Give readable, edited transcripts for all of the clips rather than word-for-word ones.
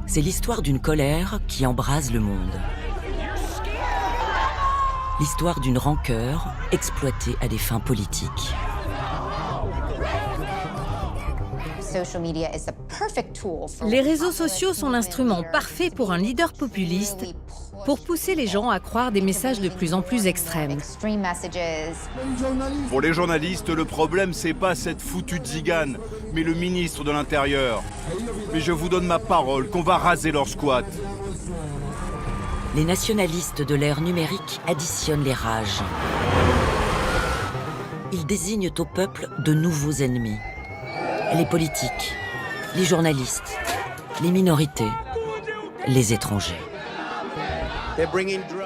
C'est l'histoire d'une colère qui embrase le monde. L'histoire d'une rancœur exploitée à des fins politiques. Les réseaux sociaux sont l'instrument parfait pour un leader populiste pour pousser les gens à croire des messages de plus en plus extrêmes. Pour les journalistes, le problème, c'est pas cette foutue tzigane, mais le ministre de l'Intérieur. Mais je vous donne ma parole qu'on va raser leur squat. Les nationalistes de l'ère numérique additionnent les rages. Ils désignent au peuple de nouveaux ennemis. Les politiques, les journalistes, les minorités, les étrangers.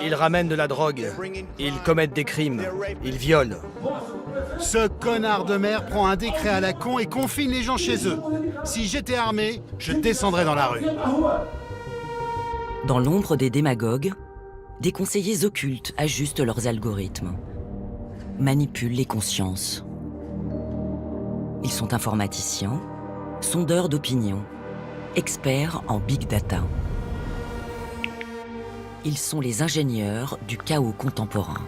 Ils ramènent de la drogue, ils commettent des crimes, ils violent. Ce connard de maire prend un décret à la con et confine les gens chez eux. Si j'étais armé, je descendrais dans la rue. Dans l'ombre des démagogues, des conseillers occultes ajustent leurs algorithmes, manipulent les consciences. Ils sont informaticiens, sondeurs d'opinion, experts en big data. Ils sont les ingénieurs du chaos contemporain.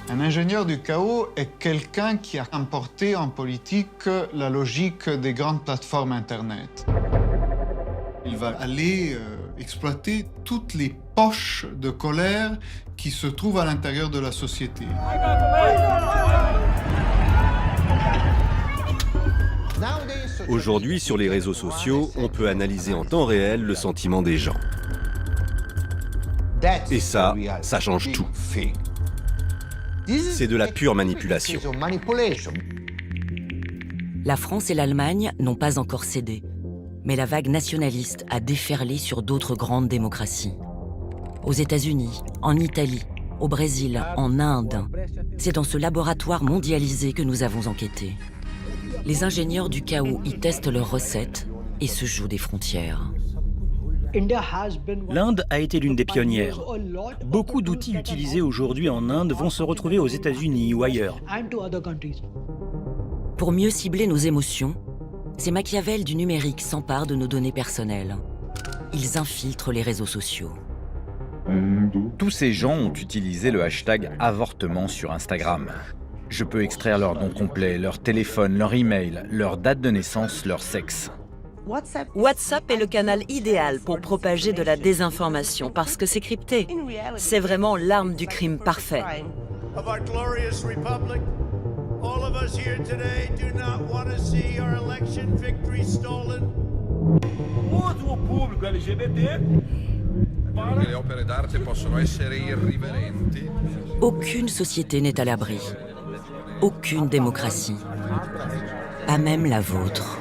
Un ingénieur du chaos est quelqu'un qui a importé en politique la logique des grandes plateformes Internet. Il va aller exploiter toutes les poches de colère qui se trouvent à l'intérieur de la société. Aujourd'hui, sur les réseaux sociaux, on peut analyser en temps réel le sentiment des gens. Et ça change tout. C'est de la pure manipulation. La France et l'Allemagne n'ont pas encore cédé, mais la vague nationaliste a déferlé sur d'autres grandes démocraties. Aux États-Unis, en Italie, au Brésil, en Inde. C'est dans ce laboratoire mondialisé que nous avons enquêté. Les ingénieurs du chaos y testent leurs recettes et se jouent des frontières. L'Inde a été l'une des pionnières. Beaucoup d'outils utilisés aujourd'hui en Inde vont se retrouver aux États-Unis ou ailleurs. Pour mieux cibler nos émotions, ces Machiavel du numérique s'emparent de nos données personnelles. Ils infiltrent les réseaux sociaux. Tous ces gens ont utilisé le hashtag avortement sur Instagram. Je peux extraire leur nom complet, leur téléphone, leur email, leur date de naissance, leur sexe. WhatsApp est le canal idéal pour propager de la désinformation parce que c'est crypté. C'est vraiment l'arme du crime parfait. Aucune société n'est à l'abri. Aucune démocratie. Pas même la vôtre.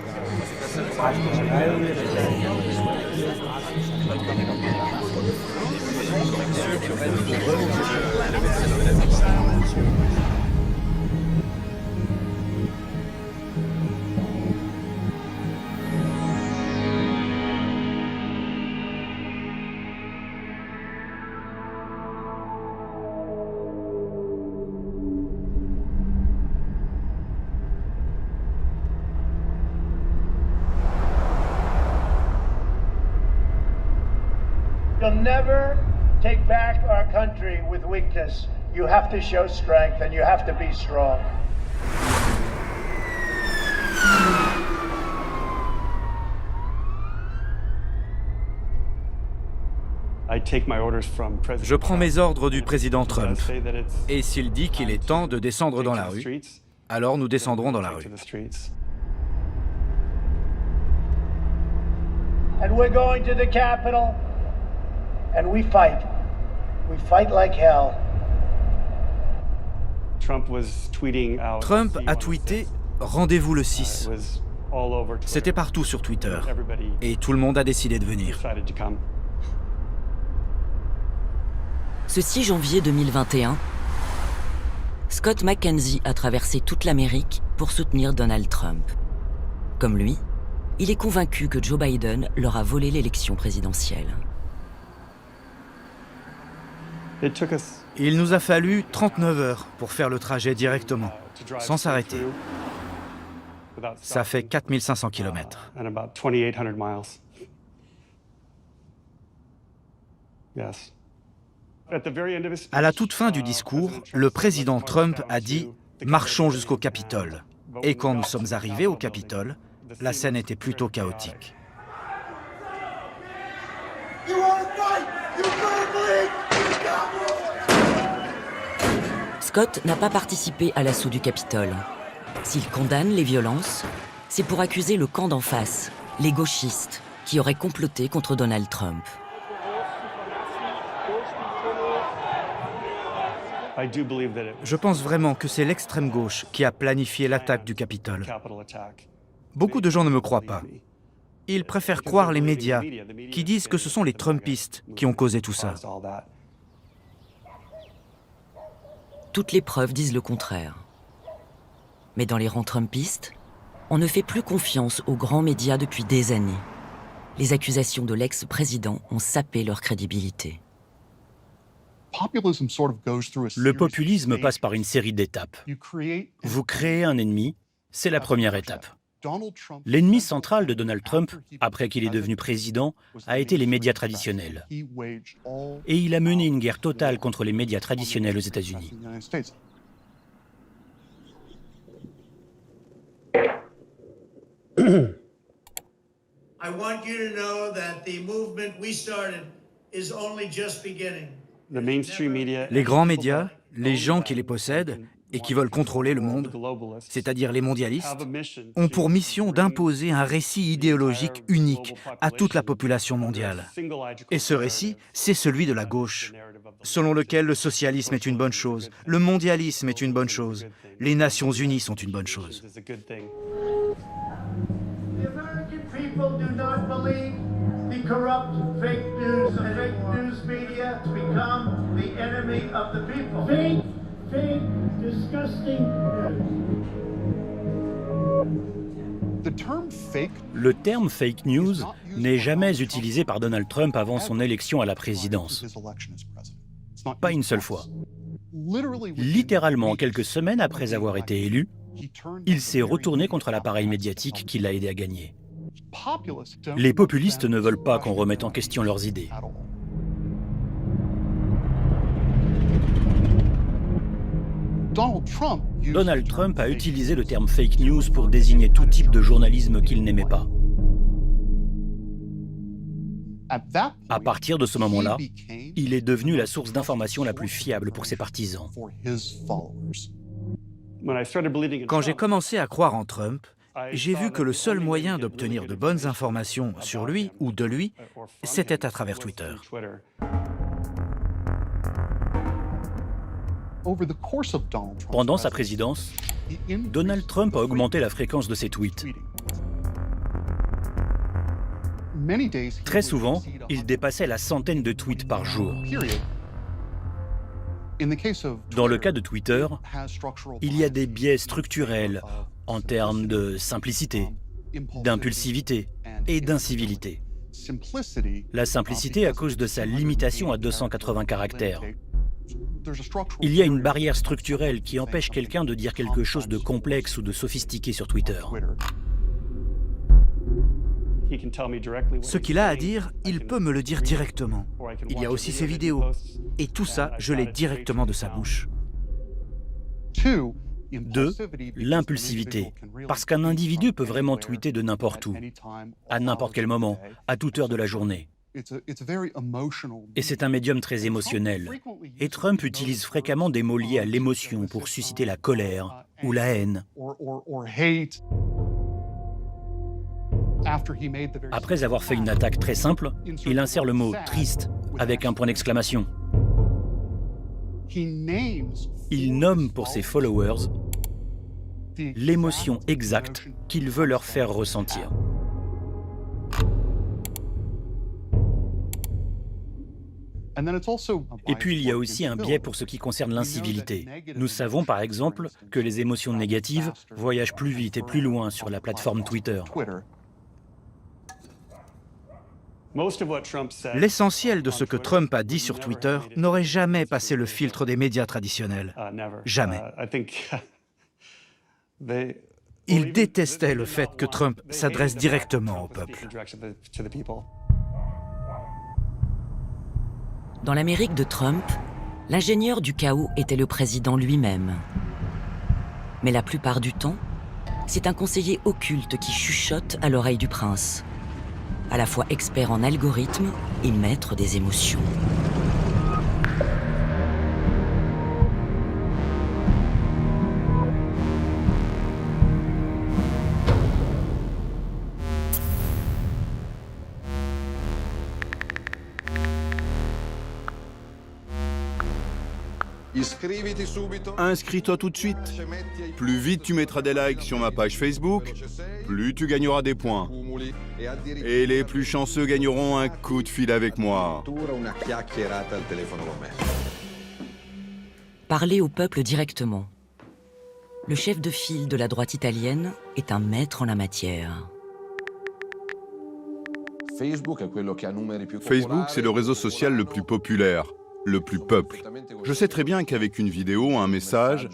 You'll never take back our country with weakness. You have to show strength and you have to be strong. Je prends mes ordres du président Trump. Et s'il dit qu'il est temps de descendre dans la rue, alors nous descendrons dans la rue. And we're going to the Capitol. And we fight. We fight like hell. Trump a tweeté « Rendez-vous le 6 ». C'était partout sur Twitter. Et tout le monde a décidé de venir. Ce 6 janvier 2021, Scott McKenzie a traversé toute l'Amérique pour soutenir Donald Trump. Comme lui, il est convaincu que Joe Biden leur a volé l'élection présidentielle. Il nous a fallu 39 heures pour faire le trajet directement, sans s'arrêter. Ça fait 4500 km. À la toute fin du discours, le président Trump a dit « Marchons jusqu'au Capitole ». Et quand nous sommes arrivés au Capitole, la scène était plutôt chaotique. Scott n'a pas participé à l'assaut du Capitole. S'il condamne les violences, c'est pour accuser le camp d'en face, les gauchistes, qui auraient comploté contre Donald Trump. Je pense vraiment que c'est l'extrême gauche qui a planifié l'attaque du Capitole. Beaucoup de gens ne me croient pas. Ils préfèrent croire les médias, qui disent que ce sont les Trumpistes qui ont causé tout ça. Toutes les preuves disent le contraire. Mais dans les rangs Trumpistes, on ne fait plus confiance aux grands médias depuis des années. Les accusations de l'ex-président ont sapé leur crédibilité. Le populisme passe par une série d'étapes. Vous créez un ennemi, c'est la première étape. L'ennemi central de Donald Trump, après qu'il est devenu président, a été les médias traditionnels. Et il a mené une guerre totale contre les médias traditionnels aux États-Unis. I want you to know that the movement we started is only just beginning. Les grands médias, les gens qui les possèdent et qui veulent contrôler le monde, c'est-à-dire les mondialistes, ont pour mission d'imposer un récit idéologique unique à toute la population mondiale. Et ce récit, c'est celui de la gauche, selon lequel le socialisme est une bonne chose, le mondialisme est une bonne chose, les Nations Unies sont une bonne chose. People do not believe the corrupt fake news media to become the enemy of the people. Fake, disgusting Le terme fake news n'est jamais utilisé par Donald Trump avant son élection à la présidence. Pas une seule fois. Littéralement, quelques semaines après avoir été élu, il s'est retourné contre l'appareil médiatique qui l'a aidé à gagner. Les populistes ne veulent pas qu'on remette en question leurs idées. Donald Trump a utilisé le terme fake news pour désigner tout type de journalisme qu'il n'aimait pas. À partir de ce moment-là, il est devenu la source d'information la plus fiable pour ses partisans. Quand j'ai commencé à croire en Trump, j'ai vu que le seul moyen d'obtenir de bonnes informations sur lui ou de lui, c'était à travers Twitter. Pendant sa présidence, Donald Trump a augmenté la fréquence de ses tweets. Très souvent, il dépassait la centaine de tweets par jour. Dans le cas de Twitter, il y a des biais structurels en termes de simplicité, d'impulsivité et d'incivilité. La simplicité à cause de sa limitation à 280 caractères. Il y a une barrière structurelle qui empêche quelqu'un de dire quelque chose de complexe ou de sophistiqué sur Twitter. Ce qu'il a à dire, il peut me le dire directement. Il y a aussi ses vidéos. Et tout ça, je l'ai directement de sa bouche. 2. L'impulsivité. Parce qu'un individu peut vraiment tweeter de n'importe où, à n'importe quel moment, à toute heure de la journée. Et c'est un médium très émotionnel. Et Trump utilise fréquemment des mots liés à l'émotion pour susciter la colère ou la haine. Après avoir fait une attaque très simple, il insère le mot « triste » avec un point d'exclamation. Il nomme pour ses followers l'émotion exacte qu'il veut leur faire ressentir. Et puis il y a aussi un biais pour ce qui concerne l'incivilité. Nous savons par exemple que les émotions négatives voyagent plus vite et plus loin sur la plateforme Twitter. L'essentiel de ce que Trump a dit sur Twitter n'aurait jamais passé le filtre des médias traditionnels. Jamais. Il détestait le fait que Trump s'adresse directement au peuple. Dans l'Amérique de Trump, l'ingénieur du chaos était le président lui-même. Mais la plupart du temps, c'est un conseiller occulte qui chuchote à l'oreille du prince, à la fois expert en algorithmes et maître des émotions. Inscris-toi tout de suite. Plus vite tu mettras des likes sur ma page Facebook, plus tu gagneras des points. Et les plus chanceux gagneront un coup de fil avec moi. Parler au peuple directement. Le chef de file de la droite italienne est un maître en la matière. Facebook, c'est le réseau social le plus populaire, le plus peuple. Je sais très bien qu'avec une vidéo, un message,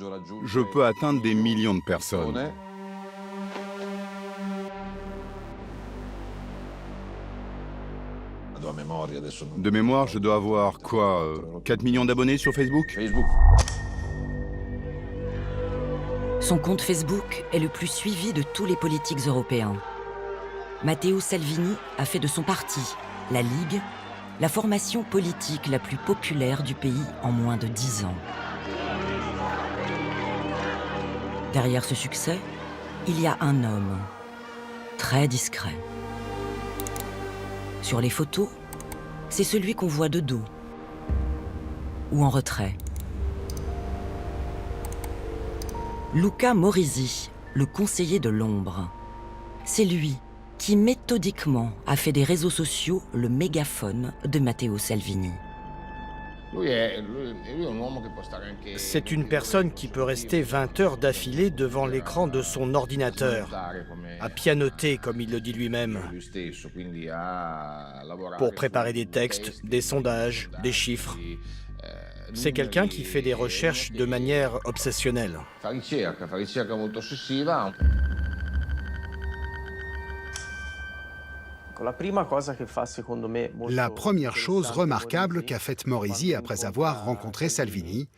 je peux atteindre des millions de personnes. De mémoire, je dois avoir, 4 millions d'abonnés sur Facebook ? Son compte Facebook est le plus suivi de tous les politiques européens. Matteo Salvini a fait de son parti, la Ligue, la formation politique la plus populaire du pays en moins de 10 ans. Derrière ce succès, il y a un homme, très discret. Sur les photos, c'est celui qu'on voit de dos ou en retrait. Luca Morisi, le conseiller de l'ombre. C'est lui qui méthodiquement a fait des réseaux sociaux le mégaphone de Matteo Salvini. C'est une personne qui peut rester 20 heures d'affilée devant l'écran de son ordinateur, à pianoter, comme il le dit lui-même, pour préparer des textes, des sondages, des chiffres. C'est quelqu'un qui fait des recherches de manière obsessionnelle. La première chose remarquable qu'a faite Morisi après avoir rencontré Salvini,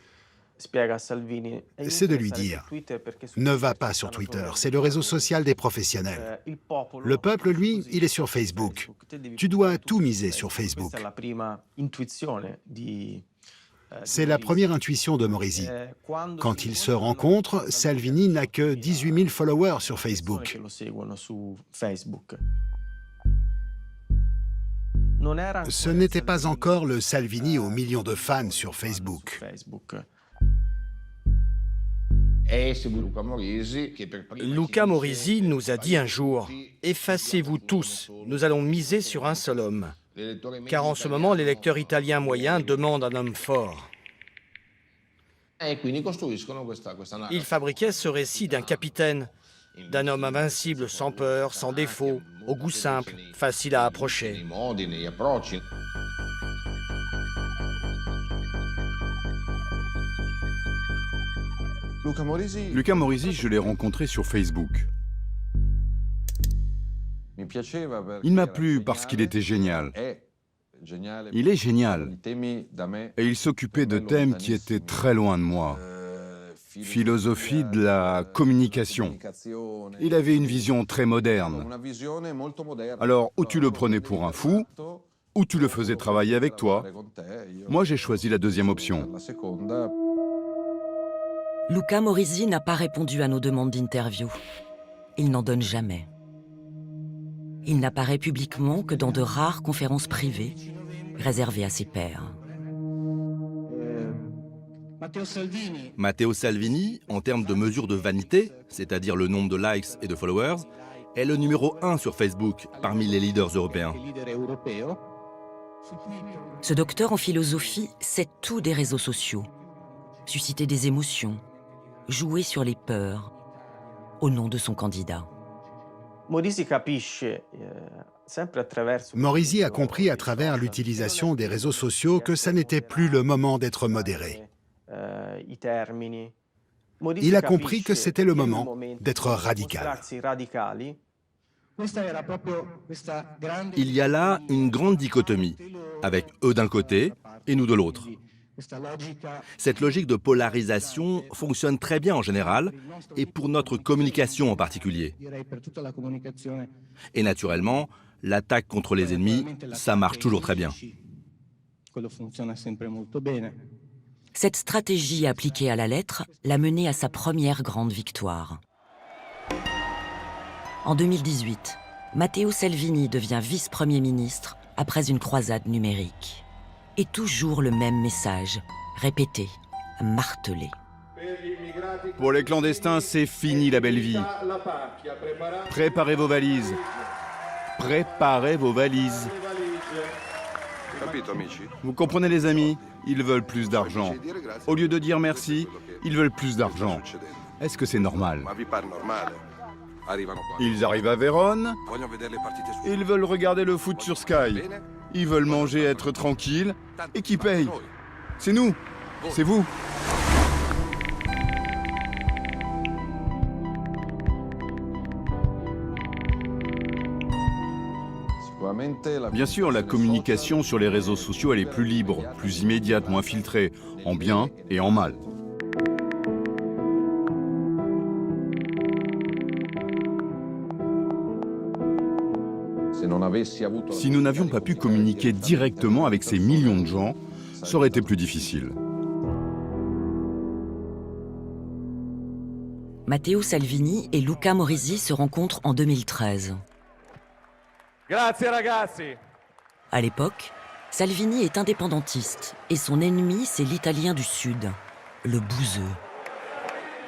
c'est de lui dire « Ne va pas sur Twitter, c'est le réseau social des professionnels. Le peuple, lui, il est sur Facebook. Tu dois tout miser sur Facebook. » C'est la première intuition de Morisi. Quand ils se rencontrent, Salvini n'a que 18 000 followers sur Facebook. Ce n'était pas encore le Salvini aux millions de fans sur Facebook. Luca Morisi nous a dit un jour « Effacez-vous tous, nous allons miser sur un seul homme. » Car en ce moment, l'électeur italien moyen demande un homme fort. Il fabriquait ce récit d'un capitaine, d'un homme invincible, sans peur, sans défaut, au goût simple, facile à approcher. Luca Morisi, je l'ai rencontré sur Facebook. Il m'a plu parce qu'il était génial. Il est génial. Et il s'occupait de thèmes qui étaient très loin de moi. Philosophie de la communication. Il avait une vision très moderne. Alors, ou tu le prenais pour un fou, ou tu le faisais travailler avec toi. Moi, j'ai choisi la deuxième option. Luca Morisi n'a pas répondu à nos demandes d'interview. Il n'en donne jamais. Il n'apparaît publiquement que dans de rares conférences privées, réservées à ses pairs. Matteo Salvini, en termes de mesure de vanité, c'est-à-dire le nombre de likes et de followers, est le numéro 1 sur Facebook parmi les leaders européens. Ce docteur en philosophie sait tout des réseaux sociaux. Susciter des émotions, jouer sur les peurs, au nom de son candidat. Morisi a compris à travers l'utilisation des réseaux sociaux que ça n'était plus le moment d'être modéré. Il a compris que c'était le moment d'être radical. Il y a là une grande dichotomie, avec eux d'un côté et nous de l'autre. Cette logique de polarisation fonctionne très bien en général, et pour notre communication en particulier. Et naturellement, l'attaque contre les ennemis, ça marche toujours très bien. Cette stratégie appliquée à la lettre l'a mené à sa première grande victoire. En 2018, Matteo Salvini devient vice-premier ministre après une croisade numérique. Et toujours le même message, répété, martelé. Pour les clandestins, c'est fini la belle vie. Préparez vos valises. Préparez vos valises. Vous comprenez les amis? Ils veulent plus d'argent. Au lieu de dire merci, ils veulent plus d'argent. Est-ce que c'est normal? Ils arrivent à Vérone. Ils veulent regarder le foot sur Sky. Ils veulent manger, être tranquilles. Et qui paye? C'est nous. C'est vous. Bien sûr, la communication sur les réseaux sociaux, elle est plus libre, plus immédiate, moins filtrée, en bien et en mal. Si nous n'avions pas pu communiquer directement avec ces millions de gens, ça aurait été plus difficile. Matteo Salvini et Luca Morisi se rencontrent en 2013. À l'époque, Salvini est indépendantiste et son ennemi, c'est l'Italien du Sud, le bouseux.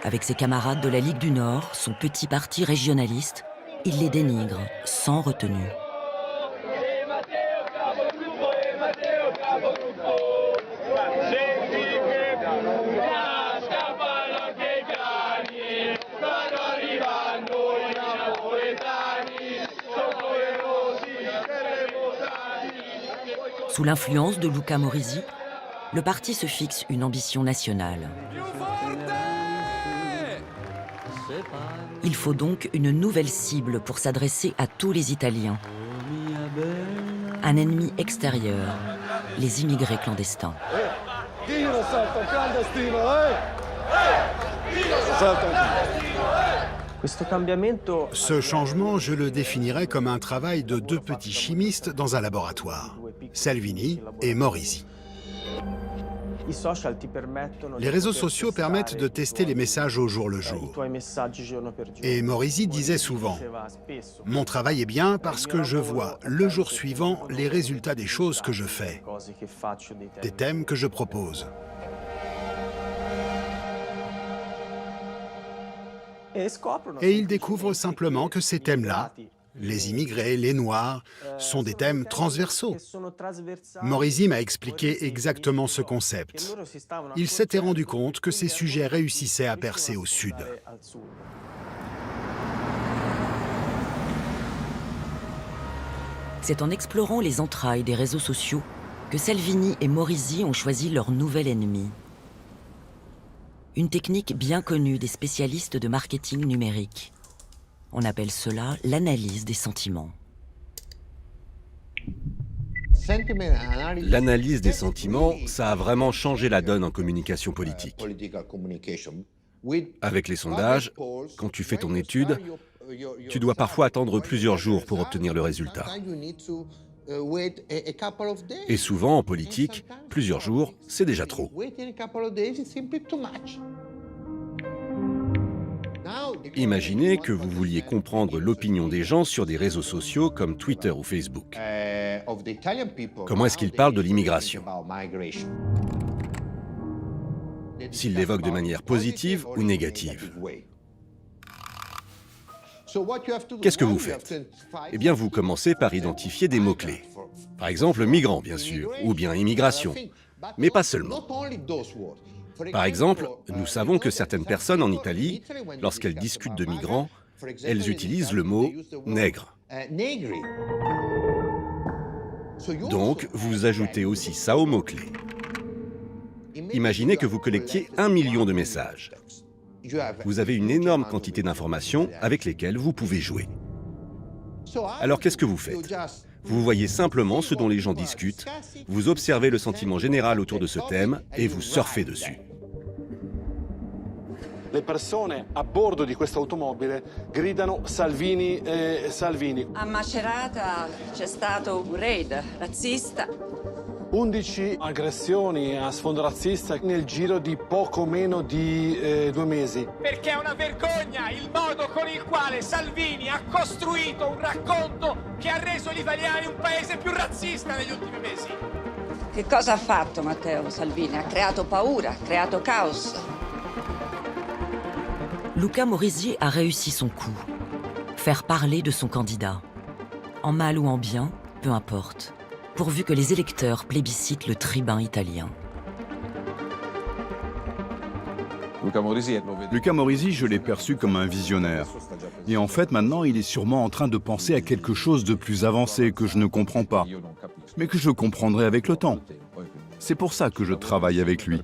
Avec ses camarades de la Ligue du Nord, son petit parti régionaliste, il les dénigre sans retenue. Sous l'influence de Luca Morisi, le parti se fixe une ambition nationale. Il faut donc une nouvelle cible pour s'adresser à tous les Italiens. Un ennemi extérieur, les immigrés clandestins. Ce changement, je le définirais comme un travail de deux petits chimistes dans un laboratoire, Salvini et Morisi. Les réseaux sociaux permettent de tester les messages au jour le jour. Et Morisi disait souvent « Mon travail est bien parce que je vois le jour suivant les résultats des choses que je fais, des thèmes que je propose. » Et il découvre simplement que ces thèmes-là, les immigrés, les Noirs, sont des thèmes transversaux. Morisi m'a expliqué exactement ce concept. Il s'était rendu compte que ces sujets réussissaient à percer au Sud. C'est en explorant les entrailles des réseaux sociaux que Salvini et Morisi ont choisi leur nouvel ennemi. Une technique bien connue des spécialistes de marketing numérique. On appelle cela l'analyse des sentiments. L'analyse des sentiments, ça a vraiment changé la donne en communication politique. Avec les sondages, quand tu fais ton étude, tu dois parfois attendre plusieurs jours pour obtenir le résultat. Et souvent, en politique, plusieurs jours, c'est déjà trop. Imaginez que vous vouliez comprendre l'opinion des gens sur des réseaux sociaux comme Twitter ou Facebook. Comment est-ce qu'ils parlent de l'immigration? S'ils l'évoquent de manière positive ou négative? Qu'est-ce que vous faites? Eh bien, vous commencez par identifier des mots-clés. Par exemple, migrant, bien sûr, ou bien immigration, mais pas seulement. Par exemple, nous savons que certaines personnes en Italie, lorsqu'elles discutent de migrants, elles utilisent le mot « nègre ». Donc, vous ajoutez aussi ça aux mots-clés. Imaginez que vous collectiez 1 million de messages. Vous avez une énorme quantité d'informations avec lesquelles vous pouvez jouer. Alors qu'est-ce que vous faites? Vous voyez simplement ce dont les gens discutent, vous observez le sentiment général autour de ce thème et vous surfez dessus. Le persone a bordo di questa automobile gridano Salvini, Salvini. A Macerata c'è stato un raid razzista. 11 aggressioni a sfondo razzista nel giro di poco meno di 2 mesi. Perché è una vergogna il modo con il quale Salvini ha costruito un racconto che ha reso gli italiani un paese più razzista negli ultimi mesi. Che cosa ha fatto Matteo Salvini? Ha creato paura, ha creato caos. Luca Morisi a réussi son coup. Faire parler de son candidat. En mal ou en bien, peu importe. Pourvu que les électeurs plébiscitent le tribun italien. Luca Morisi, je l'ai perçu comme un visionnaire. Et en fait, maintenant, il est sûrement en train de penser à quelque chose de plus avancé que je ne comprends pas, mais que je comprendrai avec le temps. C'est pour ça que je travaille avec lui.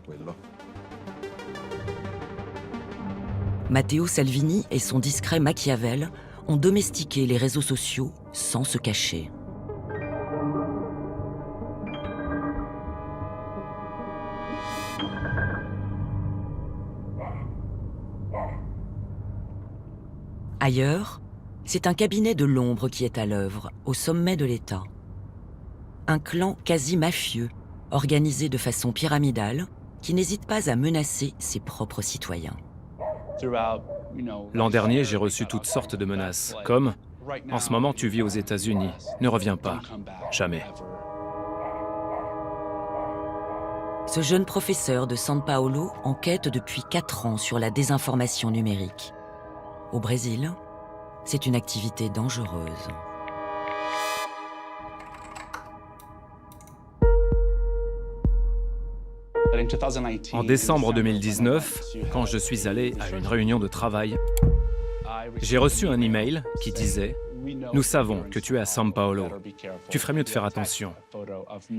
Matteo Salvini et son discret Machiavel ont domestiqué les réseaux sociaux sans se cacher. Ailleurs, c'est un cabinet de l'ombre qui est à l'œuvre, au sommet de l'État. Un clan quasi mafieux, organisé de façon pyramidale, qui n'hésite pas à menacer ses propres citoyens. L'an dernier, j'ai reçu toutes sortes de menaces, comme « En ce moment, tu vis aux États-Unis, ne reviens pas, jamais ». Ce jeune professeur de São Paulo enquête depuis 4 ans sur la désinformation numérique. Au Brésil, c'est une activité dangereuse. En décembre 2019, quand je suis allé à une réunion de travail, j'ai reçu un email qui disait « Nous savons que tu es à São Paulo. Tu ferais mieux de faire attention. »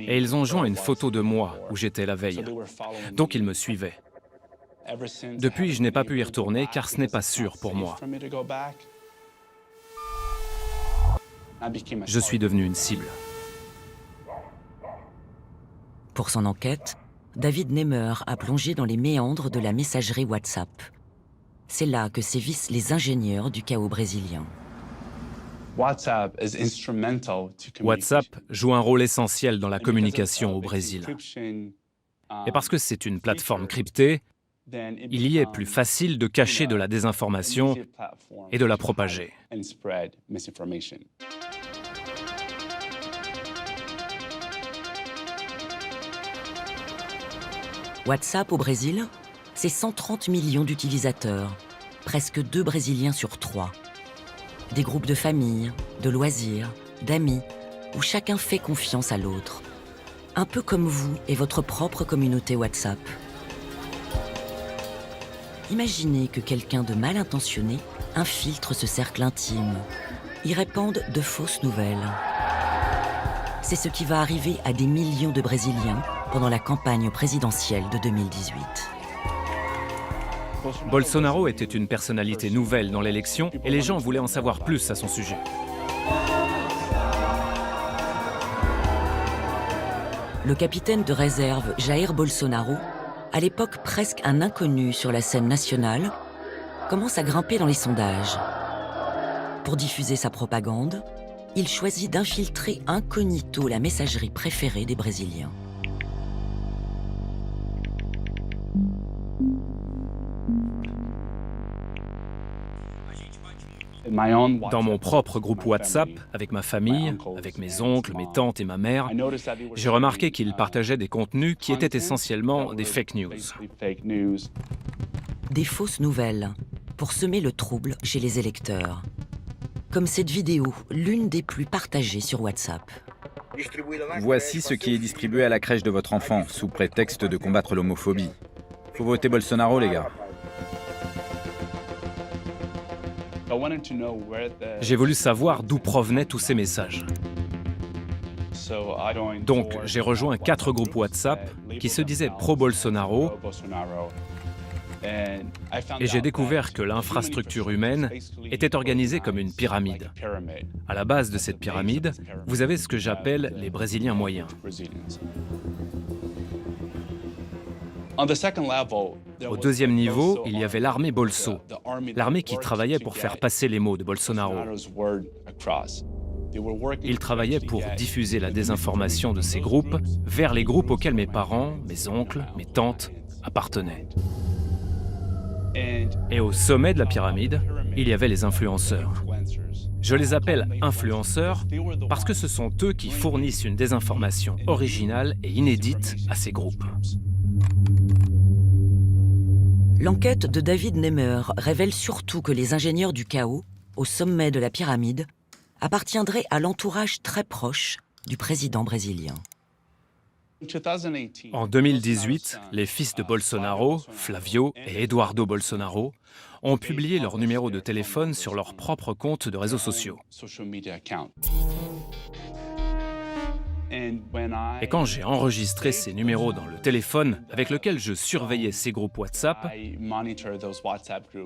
Et ils ont joint une photo de moi où j'étais la veille. Donc ils me suivaient. Depuis, je n'ai pas pu y retourner car ce n'est pas sûr pour moi. Je suis devenu une cible. Pour son enquête, David Nemer a plongé dans les méandres de la messagerie WhatsApp. C'est là que sévissent les ingénieurs du chaos brésilien. WhatsApp joue un rôle essentiel dans la communication au Brésil. Et parce que c'est une plateforme cryptée, il y est plus facile de cacher de la désinformation et de la propager. WhatsApp au Brésil, c'est 130 millions d'utilisateurs, presque 2 Brésiliens sur 3. Des groupes de famille, de loisirs, d'amis, où chacun fait confiance à l'autre. Un peu comme vous et votre propre communauté WhatsApp. Imaginez que quelqu'un de mal intentionné infiltre ce cercle intime, y répande de fausses nouvelles. C'est ce qui va arriver à des millions de Brésiliens pendant la campagne présidentielle de 2018. Bolsonaro était une personnalité nouvelle dans l'élection et les gens voulaient en savoir plus à son sujet. Le capitaine de réserve Jair Bolsonaro, à l'époque presque un inconnu sur la scène nationale, commence à grimper dans les sondages. Pour diffuser sa propagande, il choisit d'infiltrer incognito la messagerie préférée des Brésiliens. Dans mon propre groupe WhatsApp, avec ma famille, avec mes oncles, mes tantes et ma mère, j'ai remarqué qu'ils partageaient des contenus qui étaient essentiellement des fake news. Des fausses nouvelles, pour semer le trouble chez les électeurs. Comme cette vidéo, l'une des plus partagées sur WhatsApp. Voici ce qui est distribué à la crèche de votre enfant, sous prétexte de combattre l'homophobie. Faut voter Bolsonaro, les gars. J'ai voulu savoir d'où provenaient tous ces messages. Donc, j'ai rejoint 4 groupes WhatsApp qui se disaient pro-Bolsonaro Et j'ai découvert que l'infrastructure humaine était organisée comme une pyramide. À la base de cette pyramide, vous avez ce que j'appelle les Brésiliens moyens. Au deuxième niveau, il y avait l'armée Bolso, l'armée qui travaillait pour faire passer les mots de Bolsonaro. Ils travaillaient pour diffuser la désinformation de ces groupes vers les groupes auxquels mes parents, mes oncles, mes tantes appartenaient. Et au sommet de la pyramide, il y avait les influenceurs. Je les appelle influenceurs parce que ce sont eux qui fournissent une désinformation originale et inédite à ces groupes. L'enquête de David Nemer révèle surtout que les ingénieurs du chaos, au sommet de la pyramide, appartiendraient à l'entourage très proche du président brésilien. En 2018, les fils de Bolsonaro, Flavio et Eduardo Bolsonaro, ont publié leur numéro de téléphone sur leur propre compte de réseaux sociaux. Et quand j'ai enregistré ces numéros dans le téléphone avec lequel je surveillais ces groupes WhatsApp,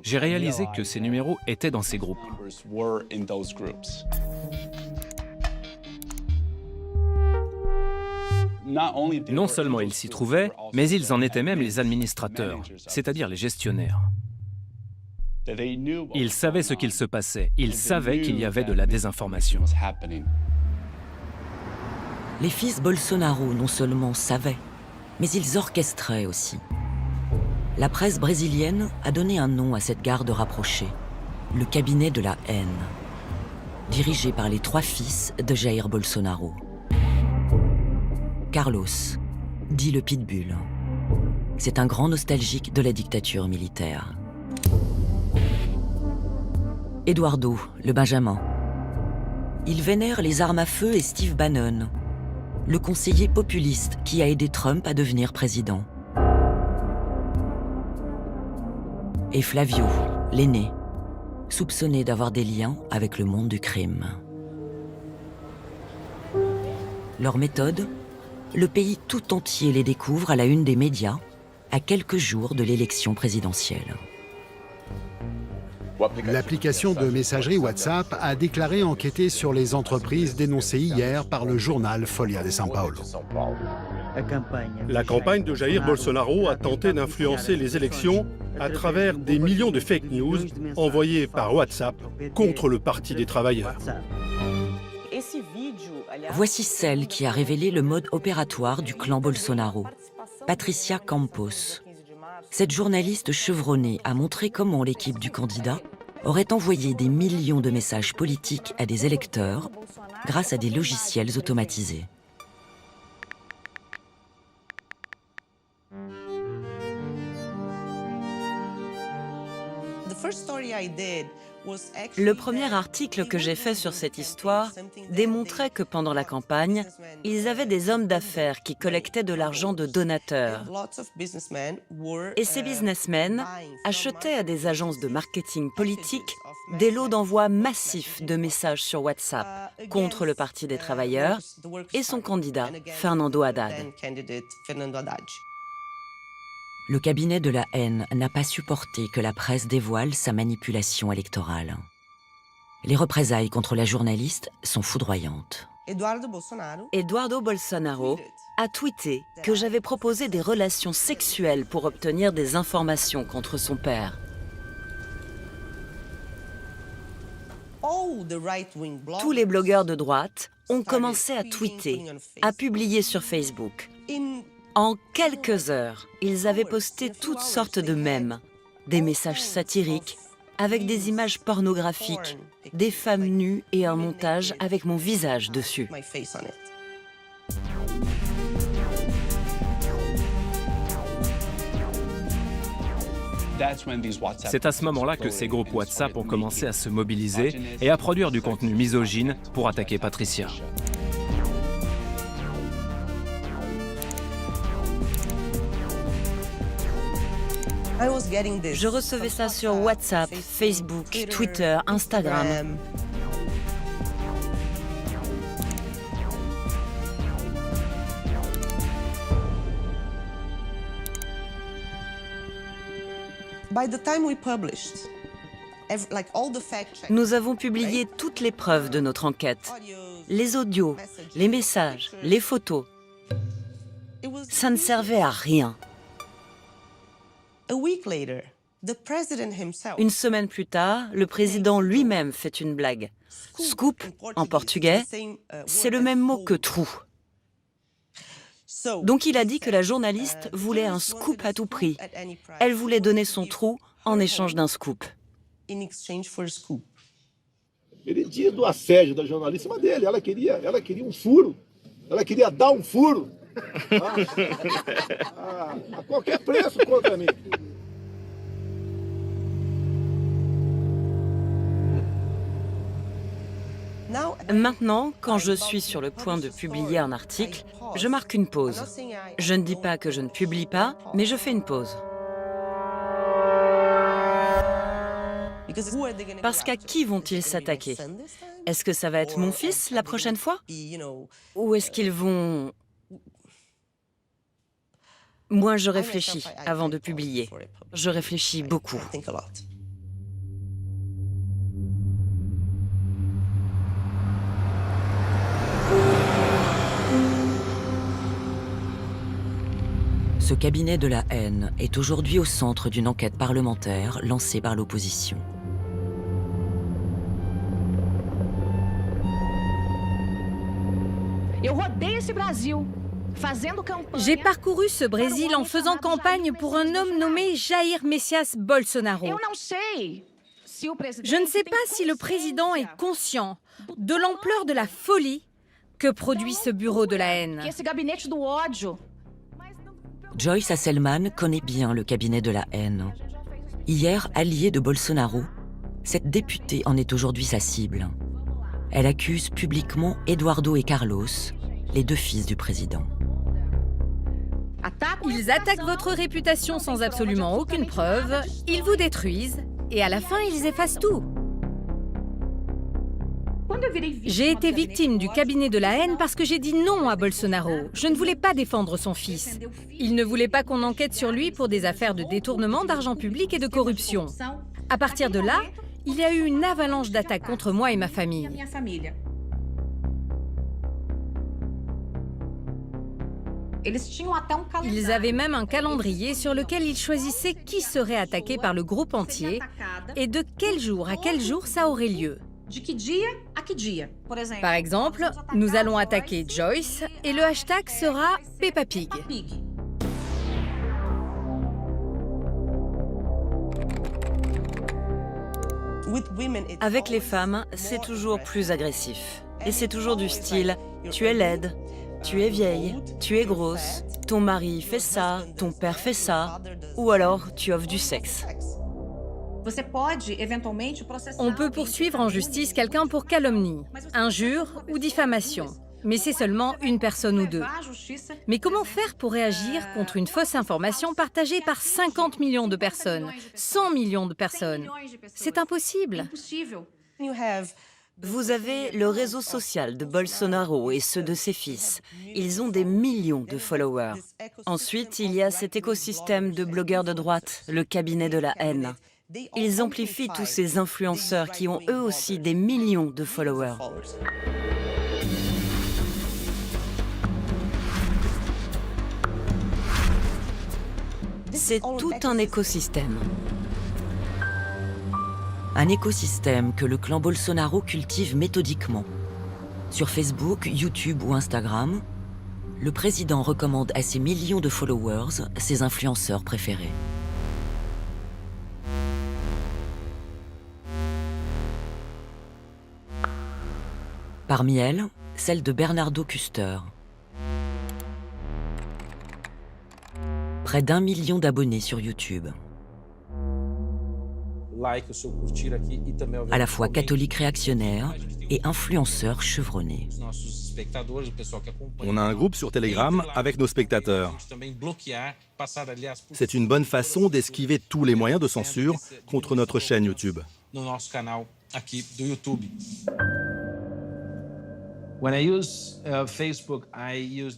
j'ai réalisé que ces numéros étaient dans ces groupes. Non seulement ils s'y trouvaient, mais ils en étaient même les administrateurs, c'est-à-dire les gestionnaires. Ils savaient ce qu'il se passait, ils savaient qu'il y avait de la désinformation. Les fils Bolsonaro non seulement savaient, mais ils orchestraient aussi. La presse brésilienne a donné un nom à cette garde rapprochée, le cabinet de la haine, dirigé par les 3 fils de Jair Bolsonaro. Carlos, dit le Pitbull. C'est un grand nostalgique de la dictature militaire. Eduardo, le Benjamin. Il vénère les armes à feu et Steve Bannon, le conseiller populiste qui a aidé Trump à devenir président. Et Flavio, l'aîné, soupçonné d'avoir des liens avec le monde du crime. Leur méthode ? Le pays tout entier les découvre à la une des médias, à quelques jours de l'élection présidentielle. L'application de messagerie WhatsApp a déclaré enquêter sur les entreprises dénoncées hier par le journal Folha de São Paulo. La campagne de Jair Bolsonaro a tenté d'influencer les élections à travers des millions de fake news envoyées par WhatsApp contre le Parti des travailleurs. Voici celle qui a révélé le mode opératoire du clan Bolsonaro, Patricia Campos. Cette journaliste chevronnée a montré comment l'équipe du candidat aurait envoyé des millions de messages politiques à des électeurs grâce à des logiciels automatisés. Le premier article que j'ai fait sur cette histoire démontrait que pendant la campagne, ils avaient des hommes d'affaires qui collectaient de l'argent de donateurs. Et ces businessmen achetaient à des agences de marketing politique des lots d'envoi massifs de messages sur WhatsApp contre le Parti des travailleurs et son candidat, Fernando Haddad. Le cabinet de la haine n'a pas supporté que la presse dévoile sa manipulation électorale. Les représailles contre la journaliste sont foudroyantes. Eduardo Bolsonaro a tweeté que j'avais proposé des relations sexuelles pour obtenir des informations contre son père. Tous les blogueurs de droite ont commencé à tweeter, à publier sur Facebook. En quelques heures, ils avaient posté toutes sortes de mèmes, des messages satiriques, avec des images pornographiques, des femmes nues et un montage avec mon visage dessus. C'est à ce moment-là que ces groupes WhatsApp ont commencé à se mobiliser et à produire du contenu misogyne pour attaquer Patricia. Je recevais ça sur WhatsApp, Facebook, Twitter, Instagram. Nous avons publié toutes les preuves de notre enquête. Les audios, les messages, les photos. Ça ne servait à rien. Une semaine plus tard, le président lui-même fait une blague. Scoop, en portugais, c'est le même mot que trou. Donc il a dit que la journaliste voulait un scoop à tout prix. Elle voulait donner son trou en échange d'un scoop. Ele tinha do assédio da jornalista, mas dele, ela queria furo. Ela queria dar furo. A qualquer preço contra mim. Maintenant, quand je suis sur le point de publier un article, je marque une pause. Je ne dis pas que je ne publie pas, mais je fais une pause. Parce qu'à qui vont-ils s'attaquer? Est-ce que ça va être mon fils la prochaine fois? Ou est-ce qu'ils vont... Moi, je réfléchis avant de publier. Je réfléchis beaucoup. Ce cabinet de la haine est aujourd'hui au centre d'une enquête parlementaire lancée par l'opposition. J'ai parcouru ce Brésil en faisant campagne pour un homme nommé Jair Messias Bolsonaro. Je ne sais pas si le président est conscient de l'ampleur de la folie que produit ce bureau de la haine. Joyce Hasselman connaît bien le cabinet de la haine. Hier, alliée de Bolsonaro, cette députée en est aujourd'hui sa cible. Elle accuse publiquement Eduardo et Carlos, les deux fils du président. Ils attaquent votre réputation sans absolument aucune preuve, ils vous détruisent et à la fin, ils effacent tout. J'ai été victime du cabinet de la haine parce que j'ai dit non à Bolsonaro. Je ne voulais pas défendre son fils. Il ne voulait pas qu'on enquête sur lui pour des affaires de détournement d'argent public et de corruption. À partir de là, il y a eu une avalanche d'attaques contre moi et ma famille. Ils avaient même un calendrier sur lequel ils choisissaient qui serait attaqué par le groupe entier et de quel jour à quel jour ça aurait lieu. Par exemple, nous allons attaquer Joyce et le hashtag sera Peppa Pig. Avec les femmes, c'est toujours plus agressif. Et c'est toujours du style « tu es laide »,« tu es vieille »,« tu es grosse »,« ton mari fait ça »,« ton père fait ça », ou alors « tu offres du sexe ». On peut poursuivre en justice quelqu'un pour calomnie, injure ou diffamation. Mais c'est seulement une personne ou deux. Mais comment faire pour réagir contre une fausse information partagée par 50 millions de personnes, 100 millions de personnes? C'est impossible. Vous avez le réseau social de Bolsonaro et ceux de ses fils. Ils ont des millions de followers. Ensuite, il y a cet écosystème de blogueurs de droite, le cabinet de la haine. Ils amplifient tous ces influenceurs qui ont eux aussi des millions de followers. C'est tout un écosystème. Un écosystème que le clan Bolsonaro cultive méthodiquement. Sur Facebook, YouTube ou Instagram, le président recommande à ses millions de followers ses influenceurs préférés. Parmi elles, celle de Bernardo Custer. Près d'1 million d'abonnés sur YouTube. À la fois catholique réactionnaire et influenceur chevronné. On a un groupe sur Telegram avec nos spectateurs. C'est une bonne façon d'esquiver tous les moyens de censure contre notre chaîne YouTube.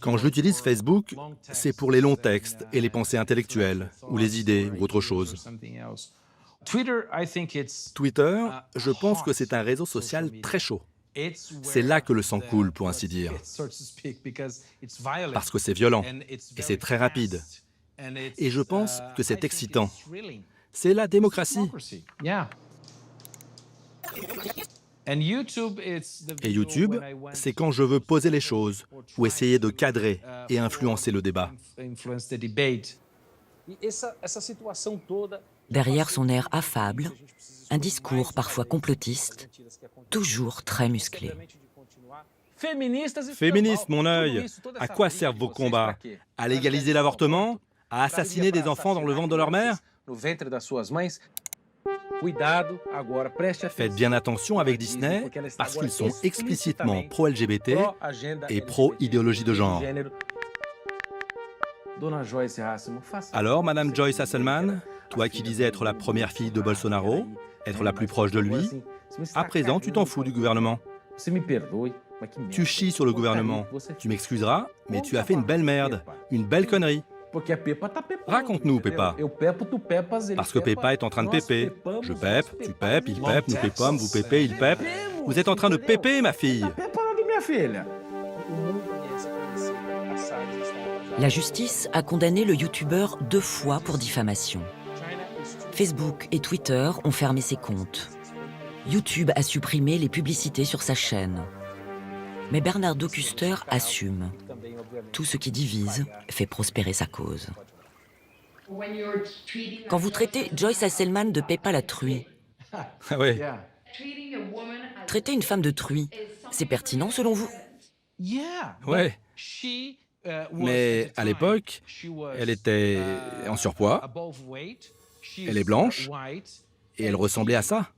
Quand j'utilise Facebook, c'est pour les longs textes et les pensées intellectuelles, ou les idées, ou autre chose. Twitter, je pense que c'est un réseau social très chaud. C'est là que le sang coule, pour ainsi dire. Parce que c'est violent, et c'est très rapide. Et je pense que c'est excitant. C'est la démocratie. Et YouTube, c'est quand je veux poser les choses, ou essayer de cadrer et influencer le débat. Derrière son air affable, un discours parfois complotiste, toujours très musclé. Féministe, mon œil, à quoi servent vos combats? À légaliser l'avortement? À assassiner des enfants dans le ventre de leur mère? Faites bien attention avec Disney, parce qu'ils sont explicitement pro-LGBT et pro-idéologie de genre. Alors, Madame Joyce Hasselman, toi qui disais être la première fille de Bolsonaro, être la plus proche de lui, à présent tu t'en fous du gouvernement. Tu chies sur le gouvernement. Tu m'excuseras, mais tu as fait une belle merde, une belle connerie. Raconte-nous, Peppa. Parce que Peppa est en train de péper. Je pèpe, tu pèpes, il pèpe, nous pépons, vous pépez, il pèpe. Vous êtes en train de péper, ma fille. La justice a condamné le youtubeur 2 fois pour diffamation. Facebook et Twitter ont fermé ses comptes. YouTube a supprimé les publicités sur sa chaîne. Mais Bernardo Custer assume. Tout ce qui divise fait prospérer sa cause. Quand vous traitez Joyce Hasselman de Peppa la truie, Ah ouais. traiter une femme de truie, c'est pertinent selon vous? Ouais. Mais à l'époque, elle était en surpoids, elle est blanche, et elle ressemblait à ça.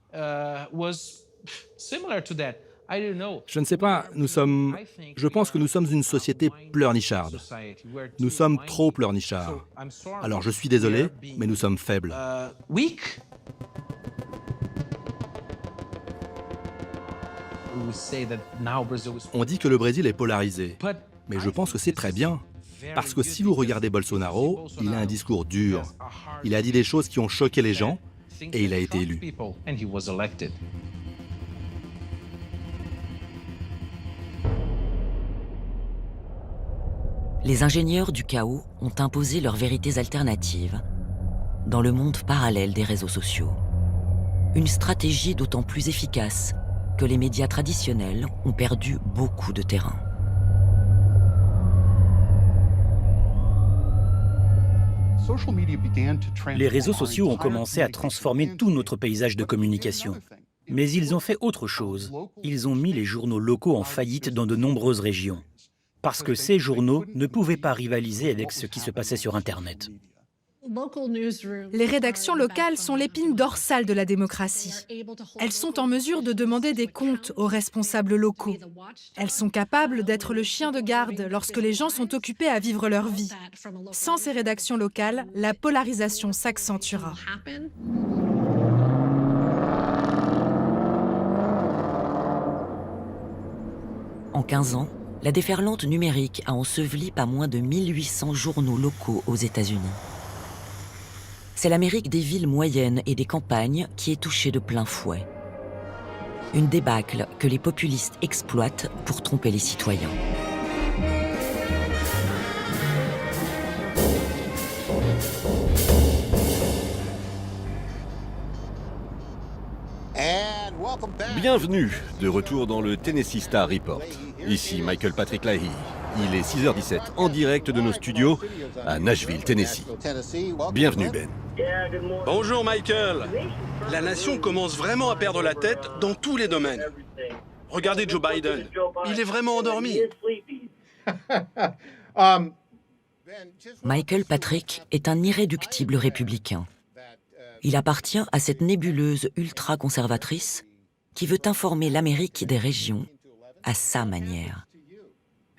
Je ne sais pas, je pense que nous sommes une société pleurnicharde. Nous sommes trop pleurnichards. Alors je suis désolé, mais nous sommes faibles. On dit que le Brésil est polarisé, mais je pense que c'est très bien. Parce que si vous regardez Bolsonaro, il a un discours dur. Il a dit des choses qui ont choqué les gens, et il a été élu. Les ingénieurs du chaos ont imposé leurs vérités alternatives dans le monde parallèle des réseaux sociaux. Une stratégie d'autant plus efficace que les médias traditionnels ont perdu beaucoup de terrain. Les réseaux sociaux ont commencé à transformer tout notre paysage de communication. Mais ils ont fait autre chose. Ils ont mis les journaux locaux en faillite dans de nombreuses régions. Parce que ces journaux ne pouvaient pas rivaliser avec ce qui se passait sur Internet. Les rédactions locales sont l'épine dorsale de la démocratie. Elles sont en mesure de demander des comptes aux responsables locaux. Elles sont capables d'être le chien de garde lorsque les gens sont occupés à vivre leur vie. Sans ces rédactions locales, la polarisation s'accentuera. En 15 ans, la déferlante numérique a enseveli pas moins de 1800 journaux locaux aux États-Unis. C'est l'Amérique des villes moyennes et des campagnes qui est touchée de plein fouet. Une débâcle que les populistes exploitent pour tromper les citoyens. Bienvenue, de retour dans le Tennessee Star Report. Ici Michael Patrick Leahy. Il est 6h17 en direct de nos studios à Nashville, Tennessee. Bienvenue Ben. Bonjour Michael. La nation commence vraiment à perdre la tête dans tous les domaines. Regardez Joe Biden. Il est vraiment endormi. Michael Patrick est un irréductible républicain. Il appartient à cette nébuleuse ultra-conservatrice qui veut informer l'Amérique des régions à sa manière.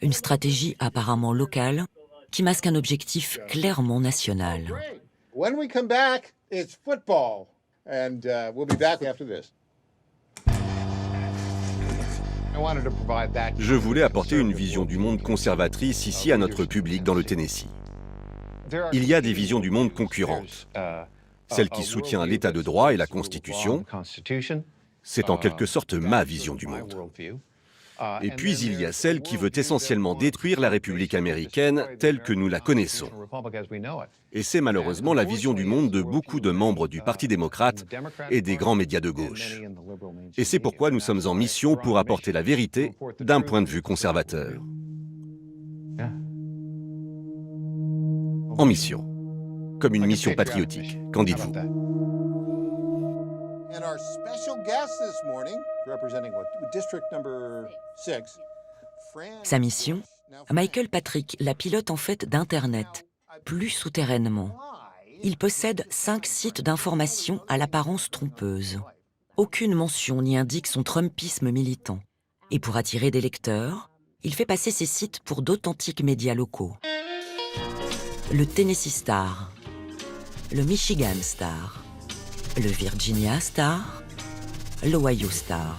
Une stratégie apparemment locale qui masque un objectif clairement national. When we come back, it's football. And we'll be back after this. Je voulais apporter une vision du monde conservatrice ici à notre public dans le Tennessee. Il y a des visions du monde concurrentes. Celle qui soutient l'état de droit et la Constitution, c'est en quelque sorte ma vision du monde. Et puis il y a celle qui veut essentiellement détruire la République américaine telle que nous la connaissons. Et c'est malheureusement la vision du monde de beaucoup de membres du Parti démocrate et des grands médias de gauche. Et c'est pourquoi nous sommes en mission pour apporter la vérité d'un point de vue conservateur. En mission, comme une mission patriotique. Qu'en dites-vous? Sa mission, Michael Patrick la pilote en fait d'Internet, plus souterrainement. Il possède 5 sites d'information à l'apparence trompeuse. Aucune mention n'y indique son trumpisme militant. Et pour attirer des lecteurs, il fait passer ses sites pour d'authentiques médias locaux. Le Tennessee Star, le Michigan Star, le Virginia Star, l'Ohio Star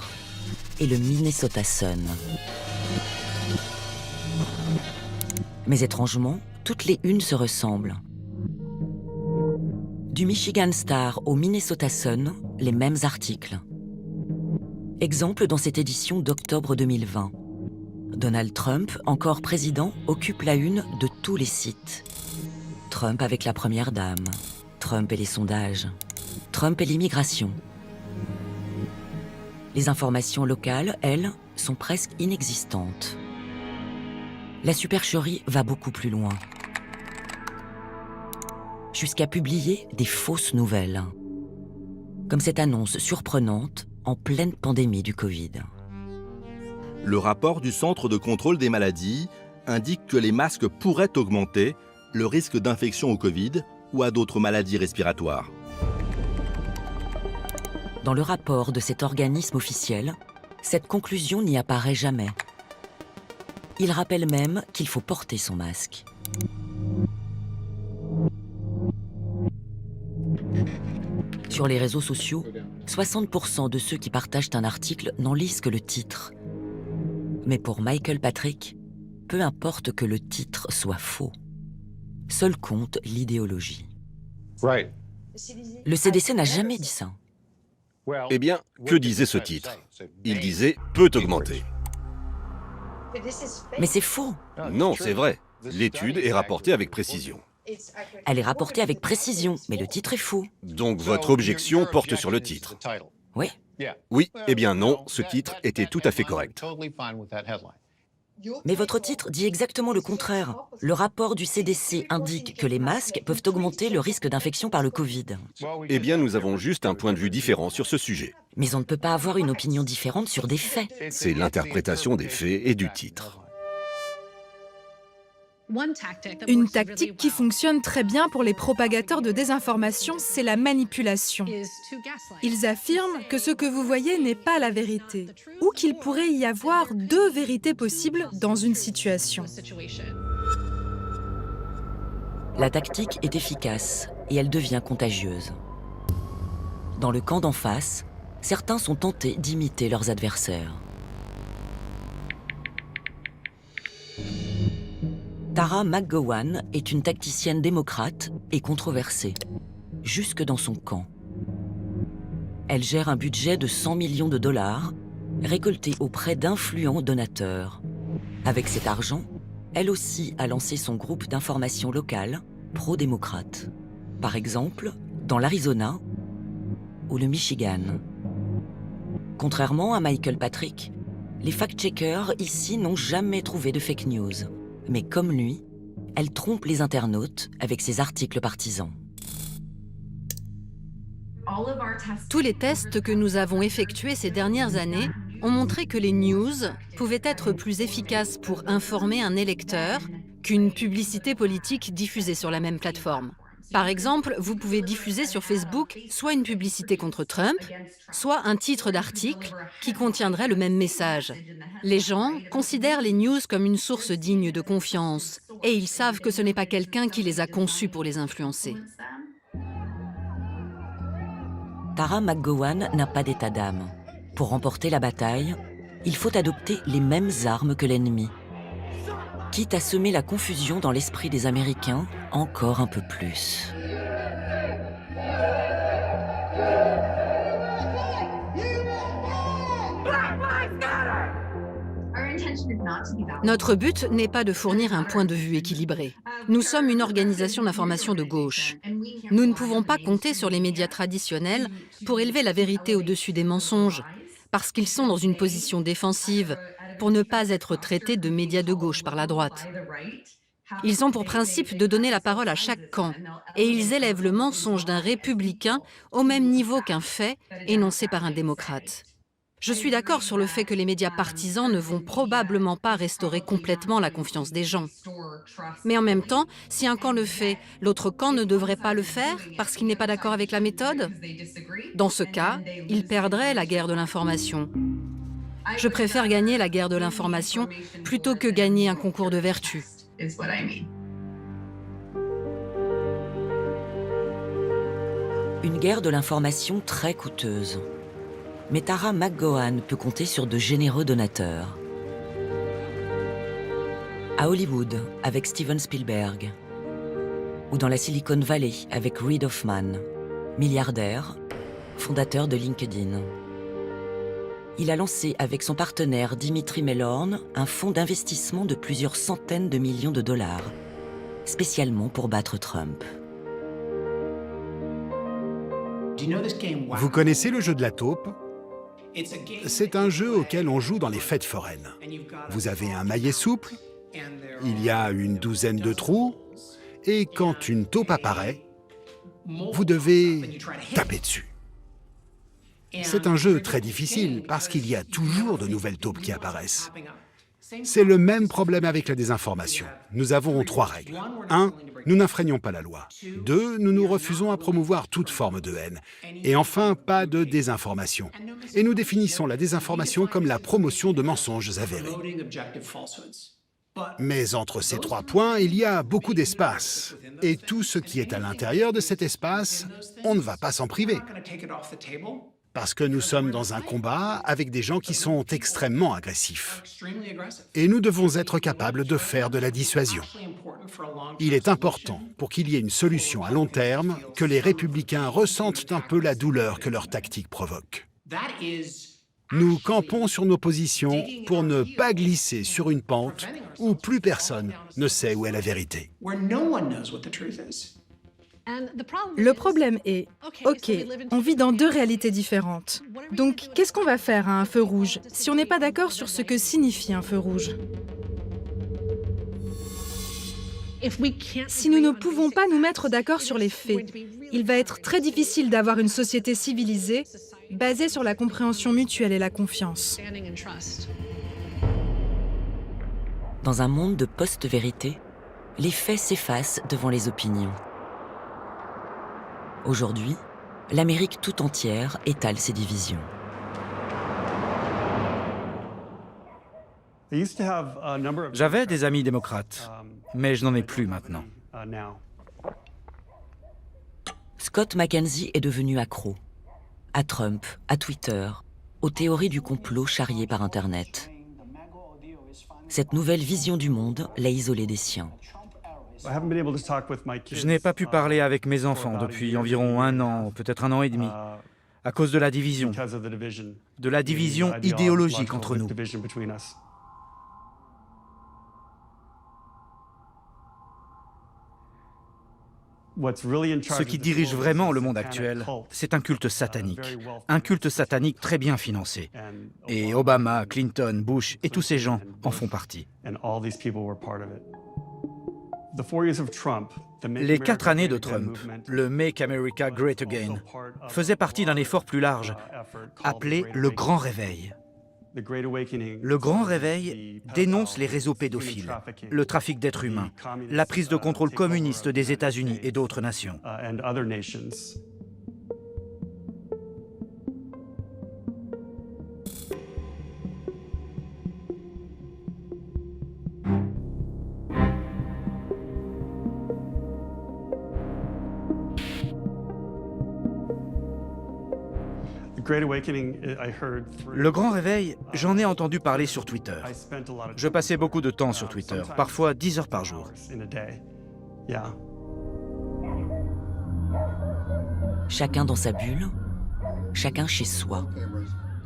et le Minnesota Sun. Mais étrangement, toutes les unes se ressemblent. Du Michigan Star au Minnesota Sun, les mêmes articles. Exemple dans cette édition d'octobre 2020. Donald Trump, encore président, occupe la une de tous les sites. Trump avec la première dame, Trump et les sondages, Trump et l'immigration. Les informations locales, elles, sont presque inexistantes. La supercherie va beaucoup plus loin, jusqu'à publier des fausses nouvelles, comme cette annonce surprenante en pleine pandémie du Covid. Le rapport du Centre de contrôle des maladies indique que les masques pourraient augmenter le risque d'infection au Covid ou à d'autres maladies respiratoires. Dans le rapport de cet organisme officiel, cette conclusion n'y apparaît jamais. Il rappelle même qu'il faut porter son masque. Sur les réseaux sociaux, 60% de ceux qui partagent un article n'en lisent que le titre. Mais pour Michael Patrick, peu importe que le titre soit faux. Seul compte l'idéologie. Le CDC n'a jamais dit ça. Eh bien, que disait ce titre? Il disait « peut augmenter ». Mais c'est faux. Non, c'est vrai. L'étude est rapportée avec précision. Elle est rapportée avec précision, mais le titre est faux. Donc votre objection porte sur le titre? Oui. Oui, eh bien non, ce titre était tout à fait correct. Mais votre titre dit exactement le contraire. Le rapport du CDC indique que les masques peuvent augmenter le risque d'infection par le Covid. Eh bien, nous avons juste un point de vue différent sur ce sujet. Mais on ne peut pas avoir une opinion différente sur des faits. C'est l'interprétation des faits et du titre. Une tactique qui fonctionne très bien pour les propagateurs de désinformation, c'est la manipulation. Ils affirment que ce que vous voyez n'est pas la vérité, ou qu'il pourrait y avoir 2 vérités possibles dans une situation. La tactique est efficace et elle devient contagieuse. Dans le camp d'en face, certains sont tentés d'imiter leurs adversaires. Tara McGowan est une tacticienne démocrate et controversée, jusque dans son camp. Elle gère un budget de 100 millions de dollars, récolté auprès d'influents donateurs. Avec cet argent, elle aussi a lancé son groupe d'information locale, pro-démocrate. Par exemple, dans l'Arizona ou le Michigan. Contrairement à Michael Patrick, les fact-checkers ici n'ont jamais trouvé de fake news. Mais comme lui, elle trompe les internautes avec ses articles partisans. Tous les tests que nous avons effectués ces dernières années ont montré que les news pouvaient être plus efficaces pour informer un électeur qu'une publicité politique diffusée sur la même plateforme. Par exemple, vous pouvez diffuser sur Facebook soit une publicité contre Trump, soit un titre d'article qui contiendrait le même message. Les gens considèrent les news comme une source digne de confiance et ils savent que ce n'est pas quelqu'un qui les a conçus pour les influencer. Tara McGowan n'a pas d'état d'âme. Pour remporter la bataille, il faut adopter les mêmes armes que l'ennemi, quitte à semer la confusion dans l'esprit des Américains encore un peu plus. Notre but n'est pas de fournir un point de vue équilibré. Nous sommes une organisation d'information de gauche. Nous ne pouvons pas compter sur les médias traditionnels pour élever la vérité au-dessus des mensonges, parce qu'ils sont dans une position défensive pour ne pas être traités de médias de gauche par la droite. Ils ont pour principe de donner la parole à chaque camp, et ils élèvent le mensonge d'un républicain au même niveau qu'un fait énoncé par un démocrate. Je suis d'accord sur le fait que les médias partisans ne vont probablement pas restaurer complètement la confiance des gens. Mais en même temps, si un camp le fait, l'autre camp ne devrait pas le faire parce qu'il n'est pas d'accord avec la méthode? Dans ce cas, il perdrait la guerre de l'information. Je préfère gagner la guerre de l'information plutôt que gagner un concours de vertu. Une guerre de l'information très coûteuse. Mais Tara McGowan peut compter sur de généreux donateurs. À Hollywood, avec Steven Spielberg, ou dans la Silicon Valley, avec Reid Hoffman, milliardaire, fondateur de LinkedIn. Il a lancé avec son partenaire Dimitri Mellorn un fonds d'investissement de plusieurs centaines de millions de dollars, spécialement pour battre Trump. Vous connaissez le jeu de la taupe? C'est un jeu auquel on joue dans les fêtes foraines. Vous avez un maillet souple, il y a une douzaine de trous, et quand une taupe apparaît, vous devez taper dessus. C'est un jeu très difficile parce qu'il y a toujours de nouvelles taupes qui apparaissent. C'est le même problème avec la désinformation. Nous avons 3 règles. 1, nous n'infreignons pas la loi. 2, nous nous refusons à promouvoir toute forme de haine. Et enfin, pas de désinformation. Et nous définissons la désinformation comme la promotion de mensonges avérés. Mais entre ces 3 points, il y a beaucoup d'espace. Et tout ce qui est à l'intérieur de cet espace, on ne va pas s'en priver. Parce que nous sommes dans un combat avec des gens qui sont extrêmement agressifs. Et nous devons être capables de faire de la dissuasion. Il est important, pour qu'il y ait une solution à long terme, que les républicains ressentent un peu la douleur que leur tactique provoque. Nous campons sur nos positions pour ne pas glisser sur une pente où plus personne ne sait où est la vérité. Le problème est, OK, on vit dans 2 réalités différentes. Donc, qu'est-ce qu'on va faire à un feu rouge si on n'est pas d'accord sur ce que signifie un feu rouge? Si nous ne pouvons pas nous mettre d'accord sur les faits, il va être très difficile d'avoir une société civilisée basée sur la compréhension mutuelle et la confiance. Dans un monde de post-vérité, les faits s'effacent devant les opinions. Aujourd'hui, l'Amérique tout entière étale ses divisions. J'avais des amis démocrates, mais je n'en ai plus maintenant. Scott McKenzie est devenu accro. À Trump, à Twitter, aux théories du complot charriées par Internet. Cette nouvelle vision du monde l'a isolé des siens. Je n'ai pas pu parler avec mes enfants depuis environ 1 an, peut-être 1 an et demi, à cause de la division idéologique entre nous. Ce qui dirige vraiment le monde actuel, c'est un culte satanique très bien financé. Et Obama, Clinton, Bush et tous ces gens en font partie. Les 4 années de Trump, le Make America Great Again, faisaient partie d'un effort plus large, appelé le Grand Réveil. Le Grand Réveil dénonce les réseaux pédophiles, le trafic d'êtres humains, la prise de contrôle communiste des États-Unis et d'autres nations. Le grand réveil, j'en ai entendu parler sur Twitter. Je passais beaucoup de temps sur Twitter, parfois 10 heures par jour. Chacun dans sa bulle, chacun chez soi.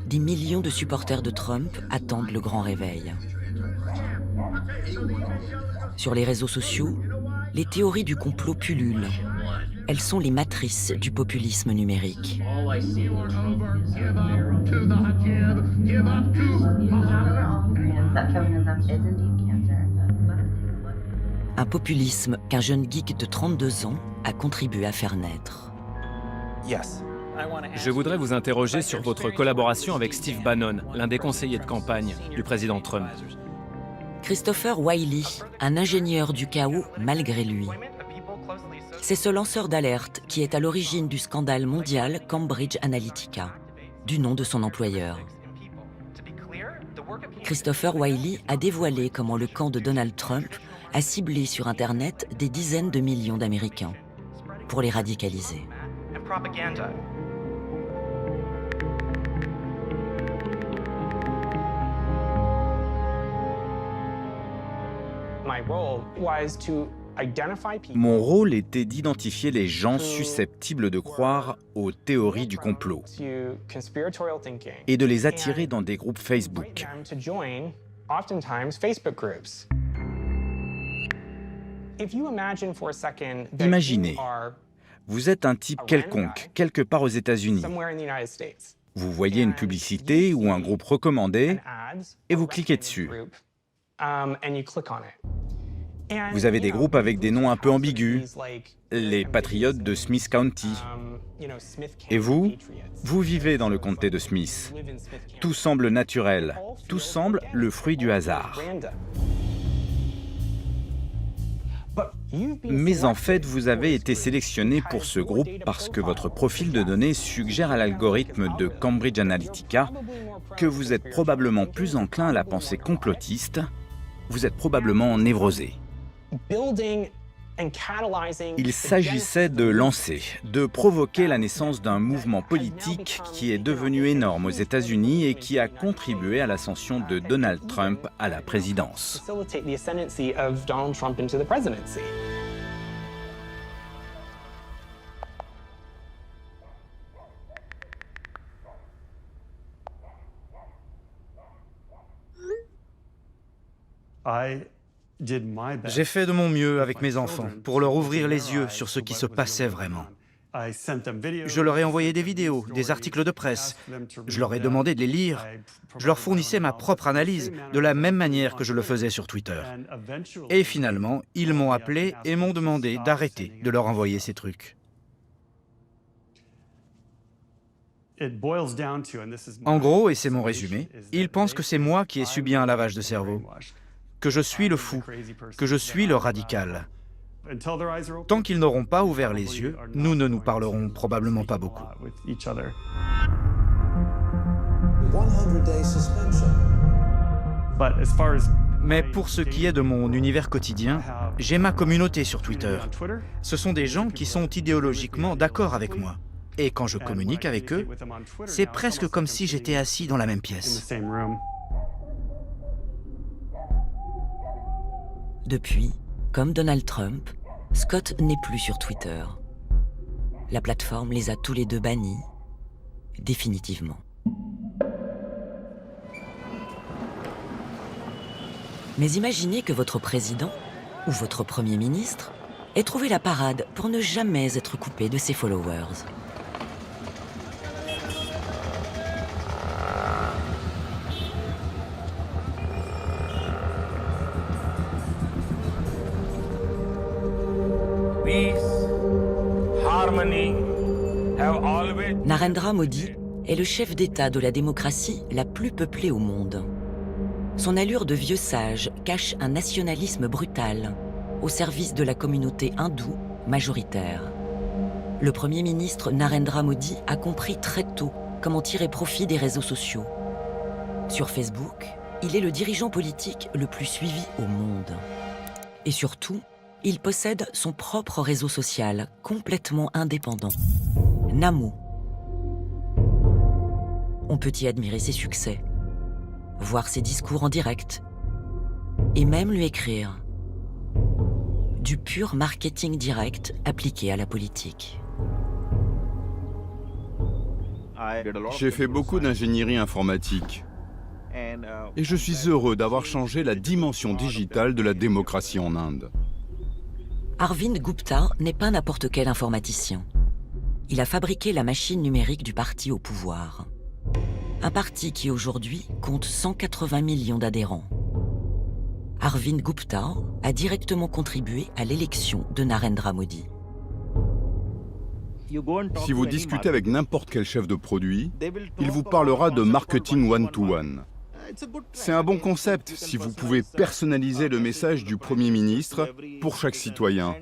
Des millions de supporters de Trump attendent le grand réveil. Sur les réseaux sociaux, les théories du complot pullulent. Elles sont les matrices du populisme numérique. Un populisme qu'un jeune geek de 32 ans a contribué à faire naître. Je voudrais vous interroger sur votre collaboration avec Steve Bannon, l'un des conseillers de campagne du président Trump. Christopher Wiley, un ingénieur du chaos malgré lui. C'est ce lanceur d'alerte qui est à l'origine du scandale mondial Cambridge Analytica, du nom de son employeur. Christopher Wiley a dévoilé comment le camp de Donald Trump a ciblé sur Internet des dizaines de millions d'Américains pour les radicaliser. Mon rôle était d'identifier les gens susceptibles de croire aux théories du complot et de les attirer dans des groupes Facebook. Imaginez, vous êtes un type quelconque, quelque part aux États-Unis. Vous voyez une publicité ou un groupe recommandé et vous cliquez dessus. Vous avez des groupes avec des noms un peu ambigus, les Patriotes de Smith County. Et vous vivez dans le comté de Smith. Tout semble naturel, tout semble le fruit du hasard. Mais en fait, vous avez été sélectionné pour ce groupe parce que votre profil de données suggère à l'algorithme de Cambridge Analytica que vous êtes probablement plus enclin à la pensée complotiste, vous êtes probablement névrosé. Il s'agissait de lancer, de provoquer la naissance d'un mouvement politique qui est devenu énorme aux États-Unis et qui a contribué à l'ascension de Donald Trump à la présidence. J'ai fait de mon mieux avec mes enfants pour leur ouvrir les yeux sur ce qui se passait vraiment. Je leur ai envoyé des vidéos, des articles de presse. Je leur ai demandé de les lire. Je leur fournissais ma propre analyse, de la même manière que je le faisais sur Twitter. Et finalement, ils m'ont appelé et m'ont demandé d'arrêter de leur envoyer ces trucs. En gros, et c'est mon résumé, ils pensent que c'est moi qui ai subi un lavage de cerveau, que je suis le fou, que je suis le radical. Tant qu'ils n'auront pas ouvert les yeux, nous ne nous parlerons probablement pas beaucoup. Mais pour ce qui est de mon univers quotidien, j'ai ma communauté sur Twitter. Ce sont des gens qui sont idéologiquement d'accord avec moi. Et quand je communique avec eux, c'est presque comme si j'étais assis dans la même pièce. Depuis, comme Donald Trump, Scott n'est plus sur Twitter. La plateforme les a tous les deux bannis, définitivement. Mais imaginez que votre président, ou votre premier ministre, ait trouvé la parade pour ne jamais être coupé de ses followers. Narendra Modi est le chef d'État de la démocratie la plus peuplée au monde. Son allure de vieux sage cache un nationalisme brutal au service de la communauté hindoue majoritaire. Le Premier ministre Narendra Modi a compris très tôt comment tirer profit des réseaux sociaux. Sur Facebook, il est le dirigeant politique le plus suivi au monde. Et surtout, il possède son propre réseau social complètement indépendant, Namo. On peut y admirer ses succès, voir ses discours en direct, et même lui écrire. Du pur marketing direct appliqué à la politique. J'ai fait beaucoup d'ingénierie informatique. Et je suis heureux d'avoir changé la dimension digitale de la démocratie en Inde. Arvind Gupta n'est pas n'importe quel informaticien. Il a fabriqué la machine numérique du parti au pouvoir. Un parti qui aujourd'hui compte 180 millions d'adhérents. Arvind Gupta a directement contribué à l'élection de Narendra Modi. Si vous discutez avec n'importe quel chef de produit, il vous parlera de marketing one-to-one. C'est un bon concept si vous pouvez personnaliser le message du Premier ministre pour chaque citoyen.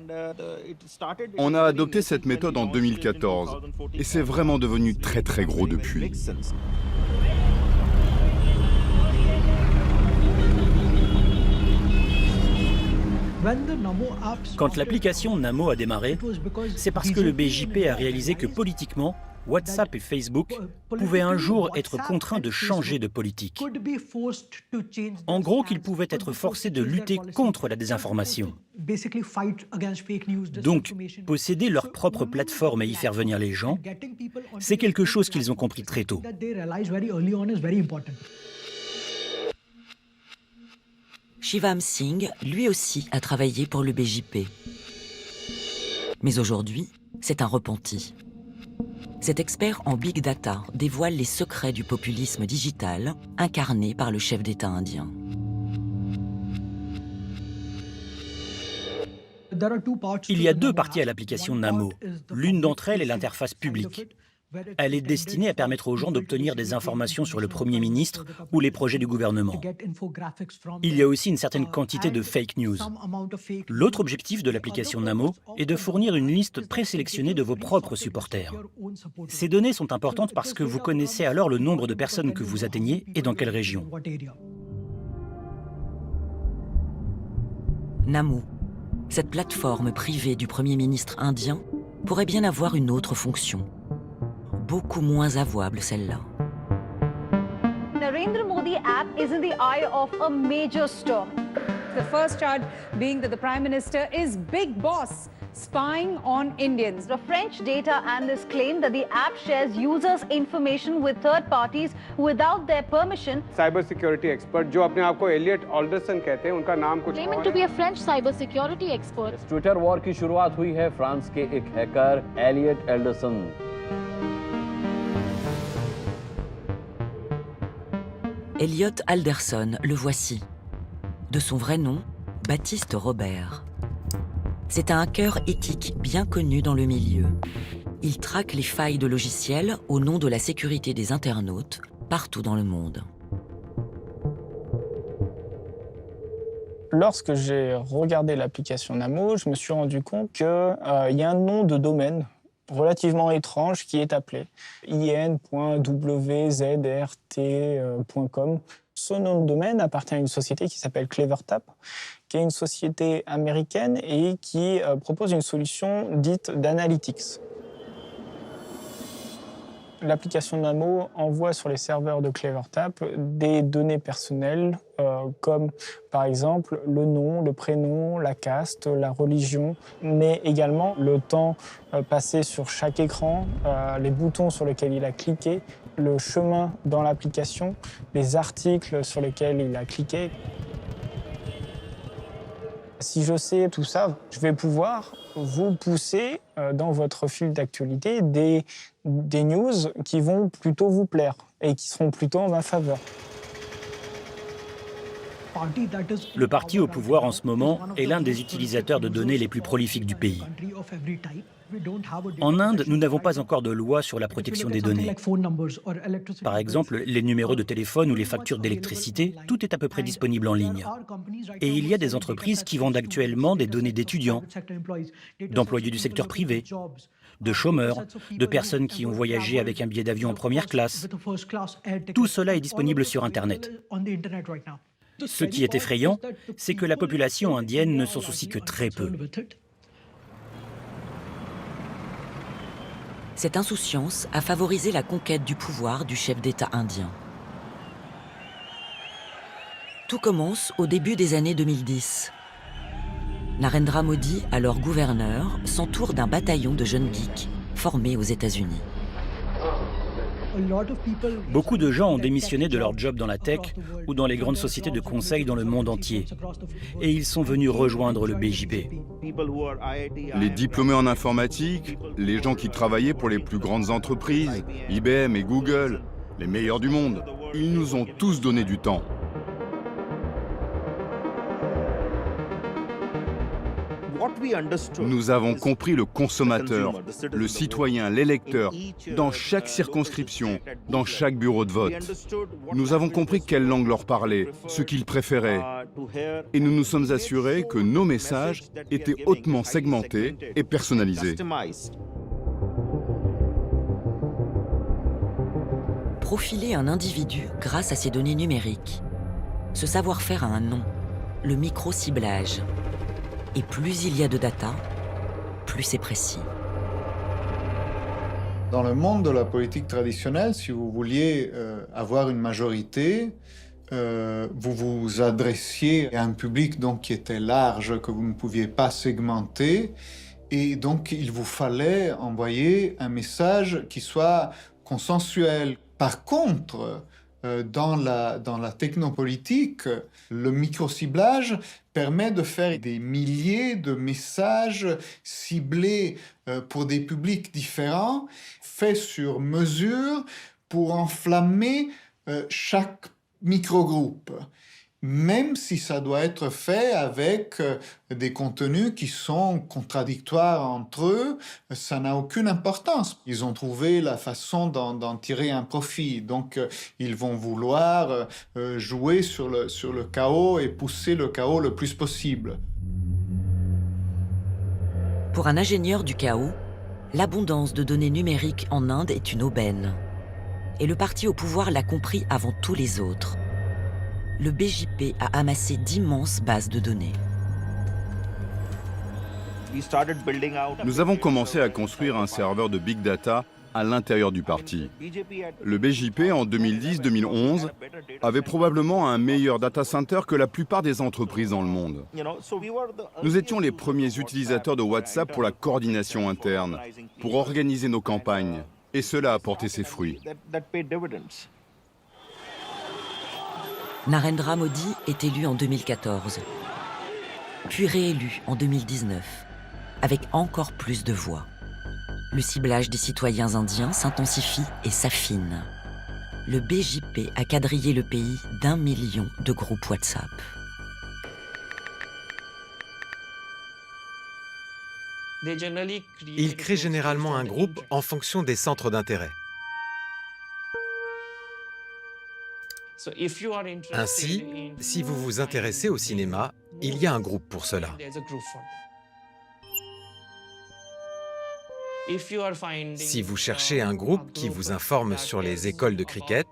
On a adopté cette méthode en 2014 et c'est vraiment devenu très très gros depuis. Quand l'application Namo a démarré, c'est parce que le BJP a réalisé que politiquement, WhatsApp et Facebook pouvaient un jour être contraints de changer de politique. En gros, qu'ils pouvaient être forcés de lutter contre la désinformation. Donc, posséder leur propre plateforme et y faire venir les gens, c'est quelque chose qu'ils ont compris très tôt. Shivam Singh, lui aussi, a travaillé pour le BJP. Mais aujourd'hui, c'est un repenti. Cet expert en big data dévoile les secrets du populisme digital incarné par le chef d'État indien. Il y a deux parties à l'application Namo. L'une d'entre elles est l'interface publique. Elle est destinée à permettre aux gens d'obtenir des informations sur le Premier ministre ou les projets du gouvernement. Il y a aussi une certaine quantité de fake news. L'autre objectif de l'application Namo est de fournir une liste présélectionnée de vos propres supporters. Ces données sont importantes parce que vous connaissez alors le nombre de personnes que vous atteignez et dans quelle région. Namo, cette plateforme privée du Premier ministre indien, pourrait bien avoir une autre fonction. Beaucoup moins avouable celle-là. Narendra Modi app is in the eye of a major storm. The first charge being that the Prime Minister is big boss, spying on Indians. The French data analysts claim that the app shares users' information with third parties without their permission. Cyber security expert, जो अपने आप को Elliot Alderson कहते हैं, उनका नाम कुछ Claiming to be a French cyber security expert. Twitter war की शुरुआत हुई है फ्रांस के एक hacker Elliott Alderson. Elliot Alderson, le voici. De son vrai nom, Baptiste Robert. C'est un hacker éthique bien connu dans le milieu. Il traque les failles de logiciels au nom de la sécurité des internautes partout dans le monde. Lorsque j'ai regardé l'application Namo, je me suis rendu compte qu'il y a un nom de domaine relativement étrange qui est appelé in.wzrt.com. Ce nom de domaine appartient à une société qui s'appelle CleverTap, qui est une société américaine et qui propose une solution dite d'analytics. L'application Namo envoie sur les serveurs de CleverTap des données personnelles comme par exemple le nom, le prénom, la caste, la religion, mais également le temps passé sur chaque écran, les boutons sur lesquels il a cliqué, le chemin dans l'application, les articles sur lesquels il a cliqué. Si je sais tout ça, je vais pouvoir vous pousser dans votre fil d'actualité des news qui vont plutôt vous plaire et qui seront plutôt en ma faveur. Le parti au pouvoir en ce moment est l'un des utilisateurs de données les plus prolifiques du pays. En Inde, nous n'avons pas encore de loi sur la protection des données. Par exemple, les numéros de téléphone ou les factures d'électricité, tout est à peu près disponible en ligne. Et il y a des entreprises qui vendent actuellement des données d'étudiants, d'employés du secteur privé, de chômeurs, de personnes qui ont voyagé avec un billet d'avion en première classe. Tout cela est disponible sur Internet. Ce qui est effrayant, c'est que la population indienne ne s'en soucie que très peu. Cette insouciance a favorisé la conquête du pouvoir du chef d'État indien. Tout commence au début des années 2010. Narendra Modi, alors gouverneur, s'entoure d'un bataillon de jeunes geeks formés aux États-Unis. Beaucoup de gens ont démissionné de leur job dans la tech ou dans les grandes sociétés de conseil dans le monde entier. Et ils sont venus rejoindre le BJP. Les diplômés en informatique, les gens qui travaillaient pour les plus grandes entreprises, IBM et Google, les meilleurs du monde, ils nous ont tous donné du temps. Nous avons compris le consommateur, le citoyen, l'électeur, dans chaque circonscription, dans chaque bureau de vote. Nous avons compris quelle langue leur parlait, ce qu'ils préféraient. Et nous nous sommes assurés que nos messages étaient hautement segmentés et personnalisés. Profiler un individu grâce à ses données numériques. Ce savoir-faire a un nom, le micro-ciblage. Et plus il y a de data, plus c'est précis. Dans le monde de la politique traditionnelle, si vous vouliez avoir une majorité, vous vous adressiez à un public donc, qui était large, que vous ne pouviez pas segmenter. Et donc, il vous fallait envoyer un message qui soit consensuel. Par contre, dans la technopolitique, le micro-ciblage permet de faire des milliers de messages ciblés pour des publics différents, faits sur mesure pour enflammer chaque microgroupe. Même si ça doit être fait avec des contenus qui sont contradictoires entre eux, ça n'a aucune importance. Ils ont trouvé la façon d'en tirer un profit. Donc, ils vont vouloir jouer sur le chaos et pousser le chaos le plus possible. Pour un ingénieur du chaos, l'abondance de données numériques en Inde est une aubaine. Et le parti au pouvoir l'a compris avant tous les autres. Le BJP a amassé d'immenses bases de données. Nous avons commencé à construire un serveur de big data à l'intérieur du parti. Le BJP, en 2010-2011, avait probablement un meilleur data center que la plupart des entreprises dans le monde. Nous étions les premiers utilisateurs de WhatsApp pour la coordination interne, pour organiser nos campagnes, et cela a porté ses fruits. Narendra Modi est élu en 2014, puis réélu en 2019, avec encore plus de voix. Le ciblage des citoyens indiens s'intensifie et s'affine. Le BJP a quadrillé le pays d'1 million de groupes WhatsApp. Ils créent généralement un groupe en fonction des centres d'intérêt. Ainsi, si vous vous intéressez au cinéma, il y a un groupe pour cela. Si vous cherchez un groupe qui vous informe sur les écoles de cricket,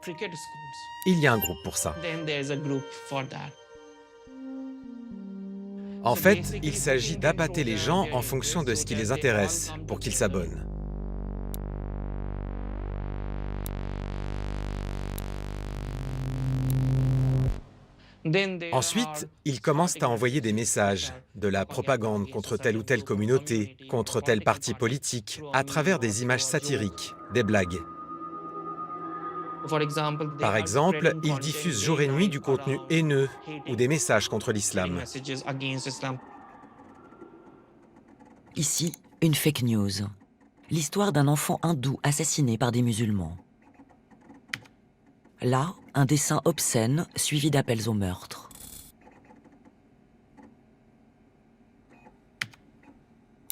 il y a un groupe pour ça. En fait, il s'agit d'appâter les gens en fonction de ce qui les intéresse, pour qu'ils s'abonnent. Ensuite, ils commencent à envoyer des messages, de la propagande contre telle ou telle communauté, contre tel parti politique, à travers des images satiriques, des blagues. Par exemple, ils diffusent jour et nuit du contenu haineux ou des messages contre l'islam. Ici, une fake news. L'histoire d'un enfant hindou assassiné par des musulmans. Là, un dessin obscène suivi d'appels au meurtre.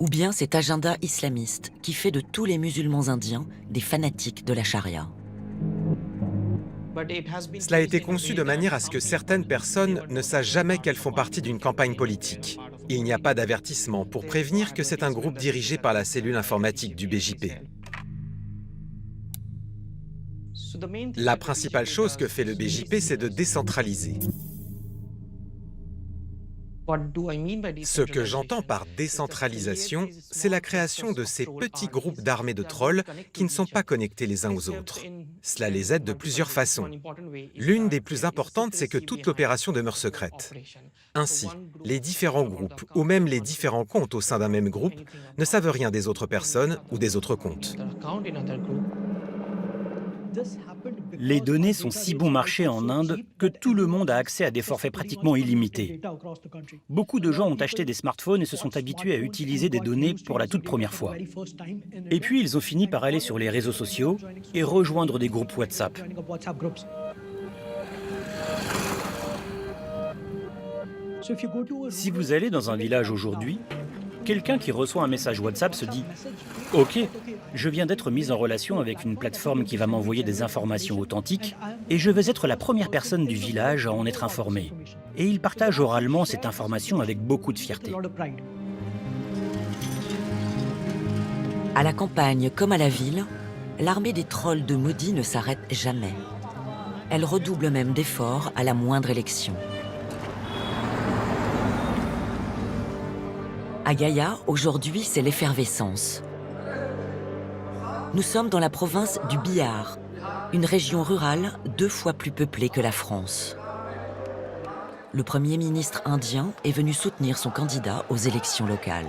Ou bien cet agenda islamiste qui fait de tous les musulmans indiens des fanatiques de la charia. Cela a été conçu de manière à ce que certaines personnes ne sachent jamais qu'elles font partie d'une campagne politique. Il n'y a pas d'avertissement pour prévenir que c'est un groupe dirigé par la cellule informatique du BJP. La principale chose que fait le BJP, c'est de décentraliser. Ce que j'entends par décentralisation, c'est la création de ces petits groupes d'armées de trolls qui ne sont pas connectés les uns aux autres. Cela les aide de plusieurs façons. L'une des plus importantes, c'est que toute l'opération demeure secrète. Ainsi, les différents groupes, ou même les différents comptes au sein d'un même groupe, ne savent rien des autres personnes ou des autres comptes. Les données sont si bon marché en Inde que tout le monde a accès à des forfaits pratiquement illimités. Beaucoup de gens ont acheté des smartphones et se sont habitués à utiliser des données pour la toute première fois. Et puis ils ont fini par aller sur les réseaux sociaux et rejoindre des groupes WhatsApp. Si vous allez dans un village aujourd'hui, quelqu'un qui reçoit un message WhatsApp se dit « Ok, je viens d'être mis en relation avec une plateforme qui va m'envoyer des informations authentiques et je vais être la première personne du village à en être informée. » Et il partage oralement cette information avec beaucoup de fierté. À la campagne comme à la ville, l'armée des trolls de Modi ne s'arrête jamais. Elle redouble même d'efforts à la moindre élection. À Gaya, aujourd'hui, c'est l'effervescence. Nous sommes dans la province du Bihar, une région rurale 2 fois plus peuplée que la France. Le Premier ministre indien est venu soutenir son candidat aux élections locales.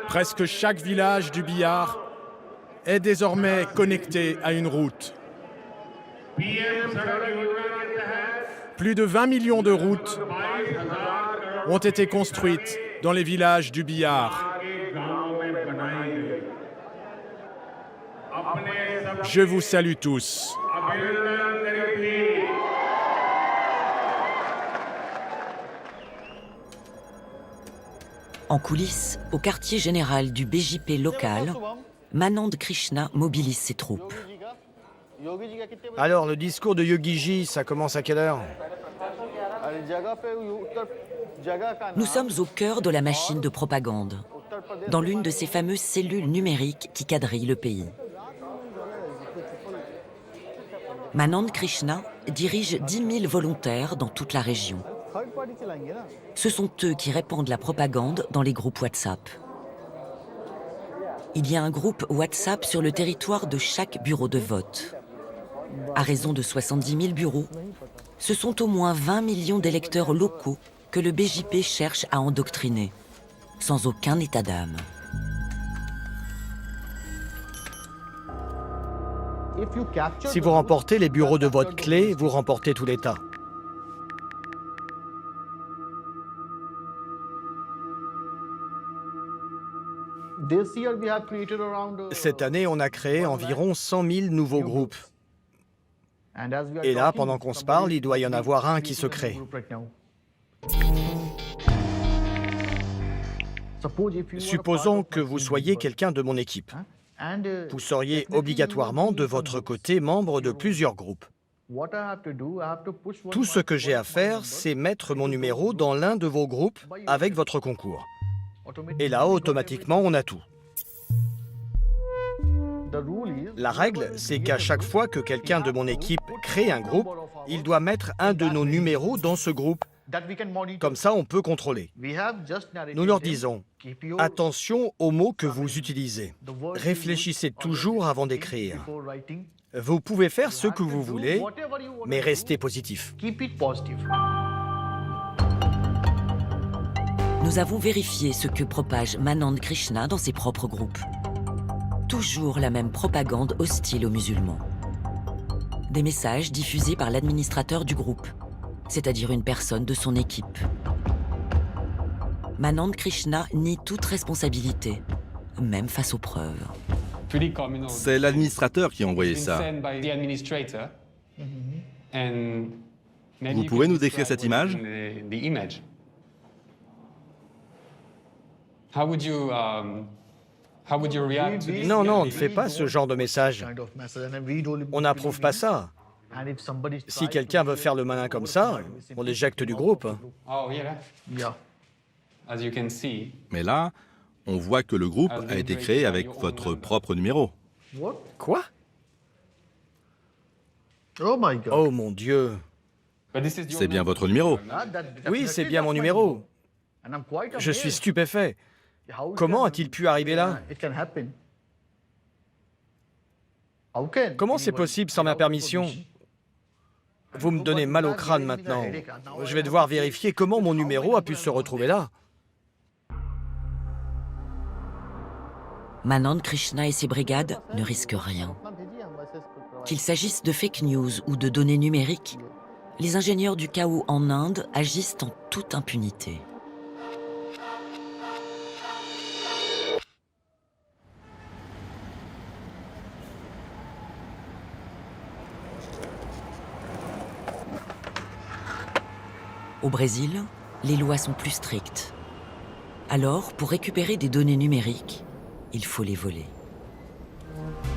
Presque chaque village du Bihar est désormais connecté à une route. Plus de 20 millions de routes ont été construites dans les villages du Bihar. Je vous salue tous. En coulisses, au quartier général du BJP local, Manand Krishna mobilise ses troupes. Alors, le discours de Yogi-ji, ça commence à quelle heure? Nous sommes au cœur de la machine de propagande, dans l'une de ces fameuses cellules numériques qui quadrillent le pays. Manand Krishna dirige 10 000 volontaires dans toute la région. Ce sont eux qui répandent la propagande dans les groupes WhatsApp. Il y a un groupe WhatsApp sur le territoire de chaque bureau de vote. À raison de 70 000 bureaux, ce sont au moins 20 millions d'électeurs locaux que le BJP cherche à endoctriner, sans aucun état d'âme. Si vous remportez les bureaux de vote clés, vous remportez tout l'État. Cette année, on a créé environ 100 000 nouveaux groupes. Et là, pendant qu'on se parle, il doit y en avoir un qui se crée. Supposons que vous soyez quelqu'un de mon équipe. Vous seriez obligatoirement de votre côté membre de plusieurs groupes. Tout ce que j'ai à faire, c'est mettre mon numéro dans l'un de vos groupes avec votre concours. Et là, automatiquement, on a tout. La règle, c'est qu'à chaque fois que quelqu'un de mon équipe crée un groupe, il doit mettre un de nos numéros dans ce groupe. Comme ça, on peut contrôler. Nous leur disons, attention aux mots que vous utilisez. Réfléchissez toujours avant d'écrire. Vous pouvez faire ce que vous voulez, mais restez positif. Nous avons vérifié ce que propage Manand Krishna dans ses propres groupes. Toujours la même propagande hostile aux musulmans. Des messages diffusés par l'administrateur du groupe, c'est-à-dire une personne de son équipe. Manand Krishna nie toute responsabilité, même face aux preuves. C'est l'administrateur qui a envoyé ça. Vous pouvez nous décrire cette image? Non, non, on ne fait pas ce genre de message. On n'approuve pas ça. Si quelqu'un veut faire le malin comme ça, on l'éjecte du groupe. Mais là, on voit que le groupe a été créé avec votre propre numéro. Quoi? Oh mon Dieu. C'est bien votre numéro. Oui, c'est bien mon numéro. Je suis stupéfait. Comment a-t-il pu arriver là? Comment c'est possible sans ma permission? Vous me donnez mal au crâne maintenant. Je vais devoir vérifier comment mon numéro a pu se retrouver là. Manand Krishna et ses brigades ne risquent rien. Qu'il s'agisse de fake news ou de données numériques, les ingénieurs du chaos en Inde agissent en toute impunité. Au Brésil, les lois sont plus strictes. Alors, pour récupérer des données numériques, il faut les voler.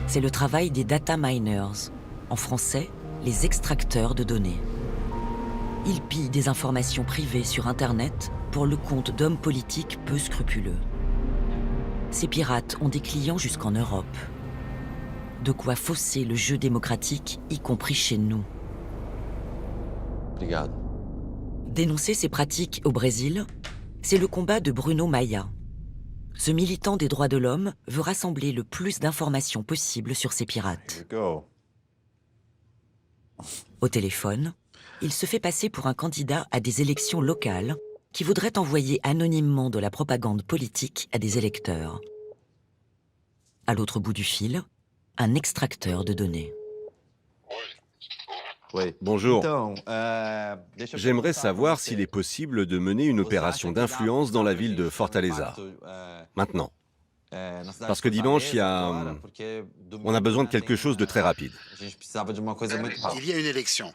C'est le travail des data miners, en français, les extracteurs de données. Ils pillent des informations privées sur Internet pour le compte d'hommes politiques peu scrupuleux. Ces pirates ont des clients jusqu'en Europe. De quoi fausser le jeu démocratique, y compris chez nous. Dénoncer ces pratiques au Brésil, c'est le combat de Bruno Maia. Ce militant des droits de l'homme veut rassembler le plus d'informations possible sur ces pirates. Au téléphone, il se fait passer pour un candidat à des élections locales qui voudrait envoyer anonymement de la propagande politique à des électeurs. À l'autre bout du fil, un extracteur de données. Oui, bonjour. J'aimerais savoir s'il est possible de mener une opération d'influence dans la ville de Fortaleza. Maintenant. Parce que dimanche, on a besoin de quelque chose de très rapide. Il y a une élection.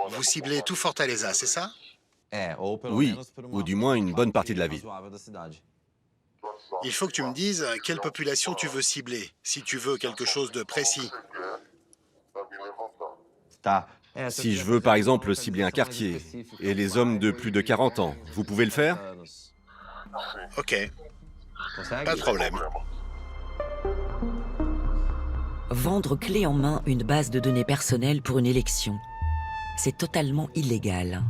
Vous ciblez tout Fortaleza, c'est ça? Oui, ou du moins une bonne partie de la ville. Il faut que tu me dises quelle population tu veux cibler, si tu veux quelque chose de précis. Si je veux par exemple cibler un quartier et les hommes de plus de 40 ans, vous pouvez le faire? Ok, pas de problème. Vendre clé en main une base de données personnelles pour une élection, c'est totalement illégal.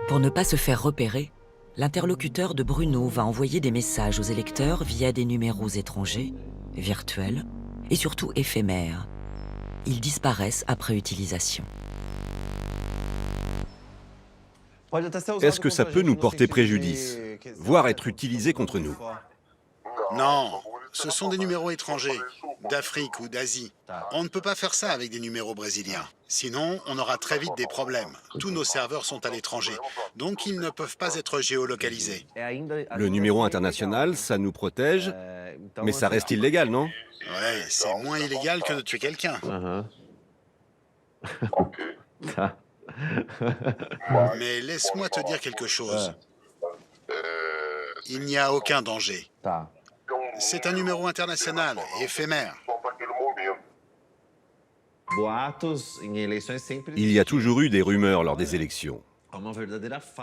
Pour ne pas se faire repérer, l'interlocuteur de Bruno va envoyer des messages aux électeurs via des numéros étrangers, virtuels et surtout éphémères. Ils disparaissent après utilisation. Est-ce que ça peut nous porter préjudice, voire être utilisé contre nous? Non, ce sont des numéros étrangers, d'Afrique ou d'Asie. On ne peut pas faire ça avec des numéros brésiliens. Sinon, on aura très vite des problèmes. Tous nos serveurs sont à l'étranger, donc ils ne peuvent pas être géolocalisés. Le numéro international, ça nous protège, mais ça reste illégal, non? Ouais, c'est moins illégal que de tuer quelqu'un. Mais laisse-moi te dire quelque chose. Il n'y a aucun danger. C'est un numéro international, éphémère. Il y a toujours eu des rumeurs lors des élections.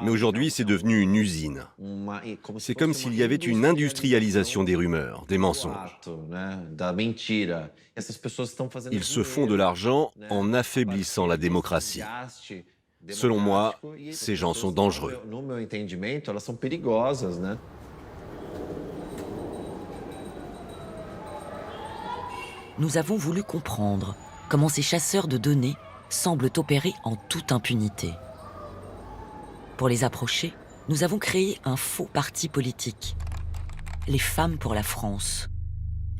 Mais aujourd'hui, c'est devenu une usine. C'est comme s'il y avait une industrialisation des rumeurs, des mensonges. Ils se font de l'argent en affaiblissant la démocratie. Selon moi, ces gens sont dangereux. Nous avons voulu comprendre comment ces chasseurs de données semblent opérer en toute impunité. Pour les approcher, nous avons créé un faux parti politique, les Femmes pour la France,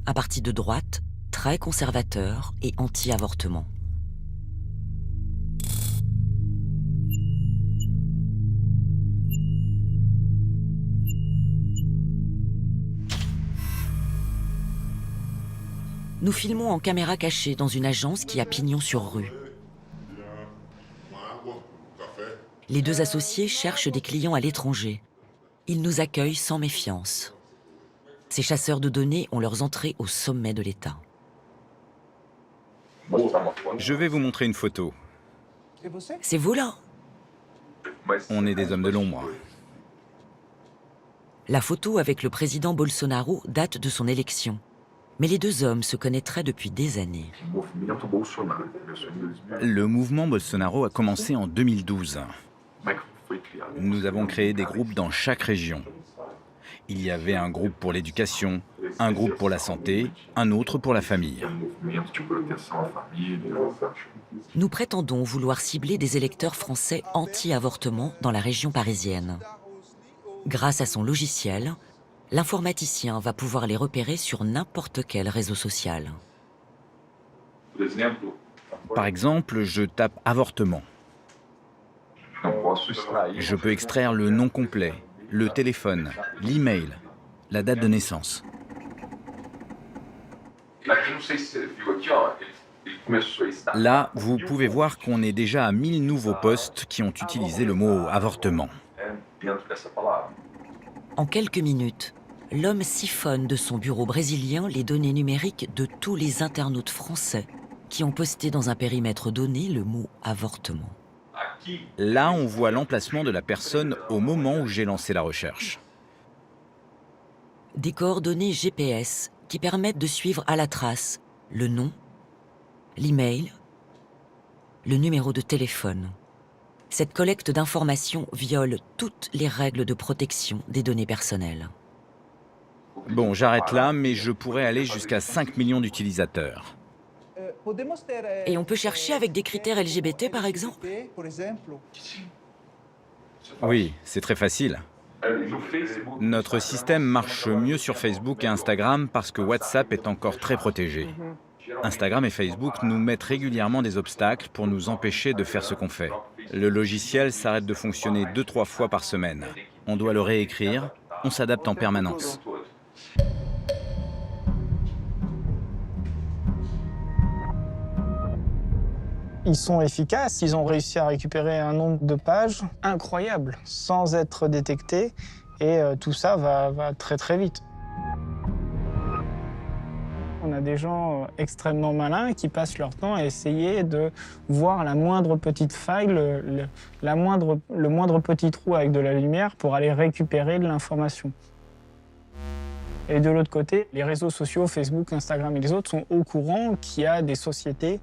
un parti de droite très conservateur et anti-avortement. Nous filmons en caméra cachée dans une agence qui a pignon sur rue. Les deux associés cherchent des clients à l'étranger. Ils nous accueillent sans méfiance. Ces chasseurs de données ont leurs entrées au sommet de l'État. Je vais vous montrer une photo. C'est vous là? On est des hommes de l'ombre. La photo avec le président Bolsonaro date de son élection. Mais les deux hommes se connaîtraient depuis des années. Le mouvement Bolsonaro a commencé en 2012. Nous avons créé des groupes dans chaque région. Il y avait un groupe pour l'éducation, un groupe pour la santé, un autre pour la famille. Nous prétendons vouloir cibler des électeurs français anti-avortement dans la région parisienne. Grâce à son logiciel, l'informaticien va pouvoir les repérer sur n'importe quel réseau social. Par exemple, je tape avortement. Je peux extraire le nom complet, le téléphone, l'email, la date de naissance. Là, vous pouvez voir qu'on est déjà à 1000 nouveaux posts qui ont utilisé le mot avortement. En quelques minutes, l'homme siphonne de son bureau brésilien les données numériques de tous les internautes français qui ont posté dans un périmètre donné le mot avortement. Là, on voit l'emplacement de la personne au moment où j'ai lancé la recherche. Des coordonnées GPS qui permettent de suivre à la trace le nom, l'email, le numéro de téléphone. Cette collecte d'informations viole toutes les règles de protection des données personnelles. Bon, j'arrête là, mais je pourrais aller jusqu'à 5 millions d'utilisateurs. Et on peut chercher avec des critères LGBT, par exemple? Oui, c'est très facile. Notre système marche mieux sur Facebook et Instagram parce que WhatsApp est encore très protégé. Instagram et Facebook nous mettent régulièrement des obstacles pour nous empêcher de faire ce qu'on fait. Le logiciel s'arrête de fonctionner 2-3 fois par semaine. On doit le réécrire, on s'adapte en permanence. Ils sont efficaces, ils ont réussi à récupérer un nombre de pages incroyable, sans être détectés, et tout ça va très très vite. On a des gens extrêmement malins qui passent leur temps à essayer de voir la moindre petite faille, le moindre petit trou avec de la lumière pour aller récupérer de l'information. Et de l'autre côté, les réseaux sociaux, Facebook, Instagram et les autres sont au courant qu'il y a des sociétés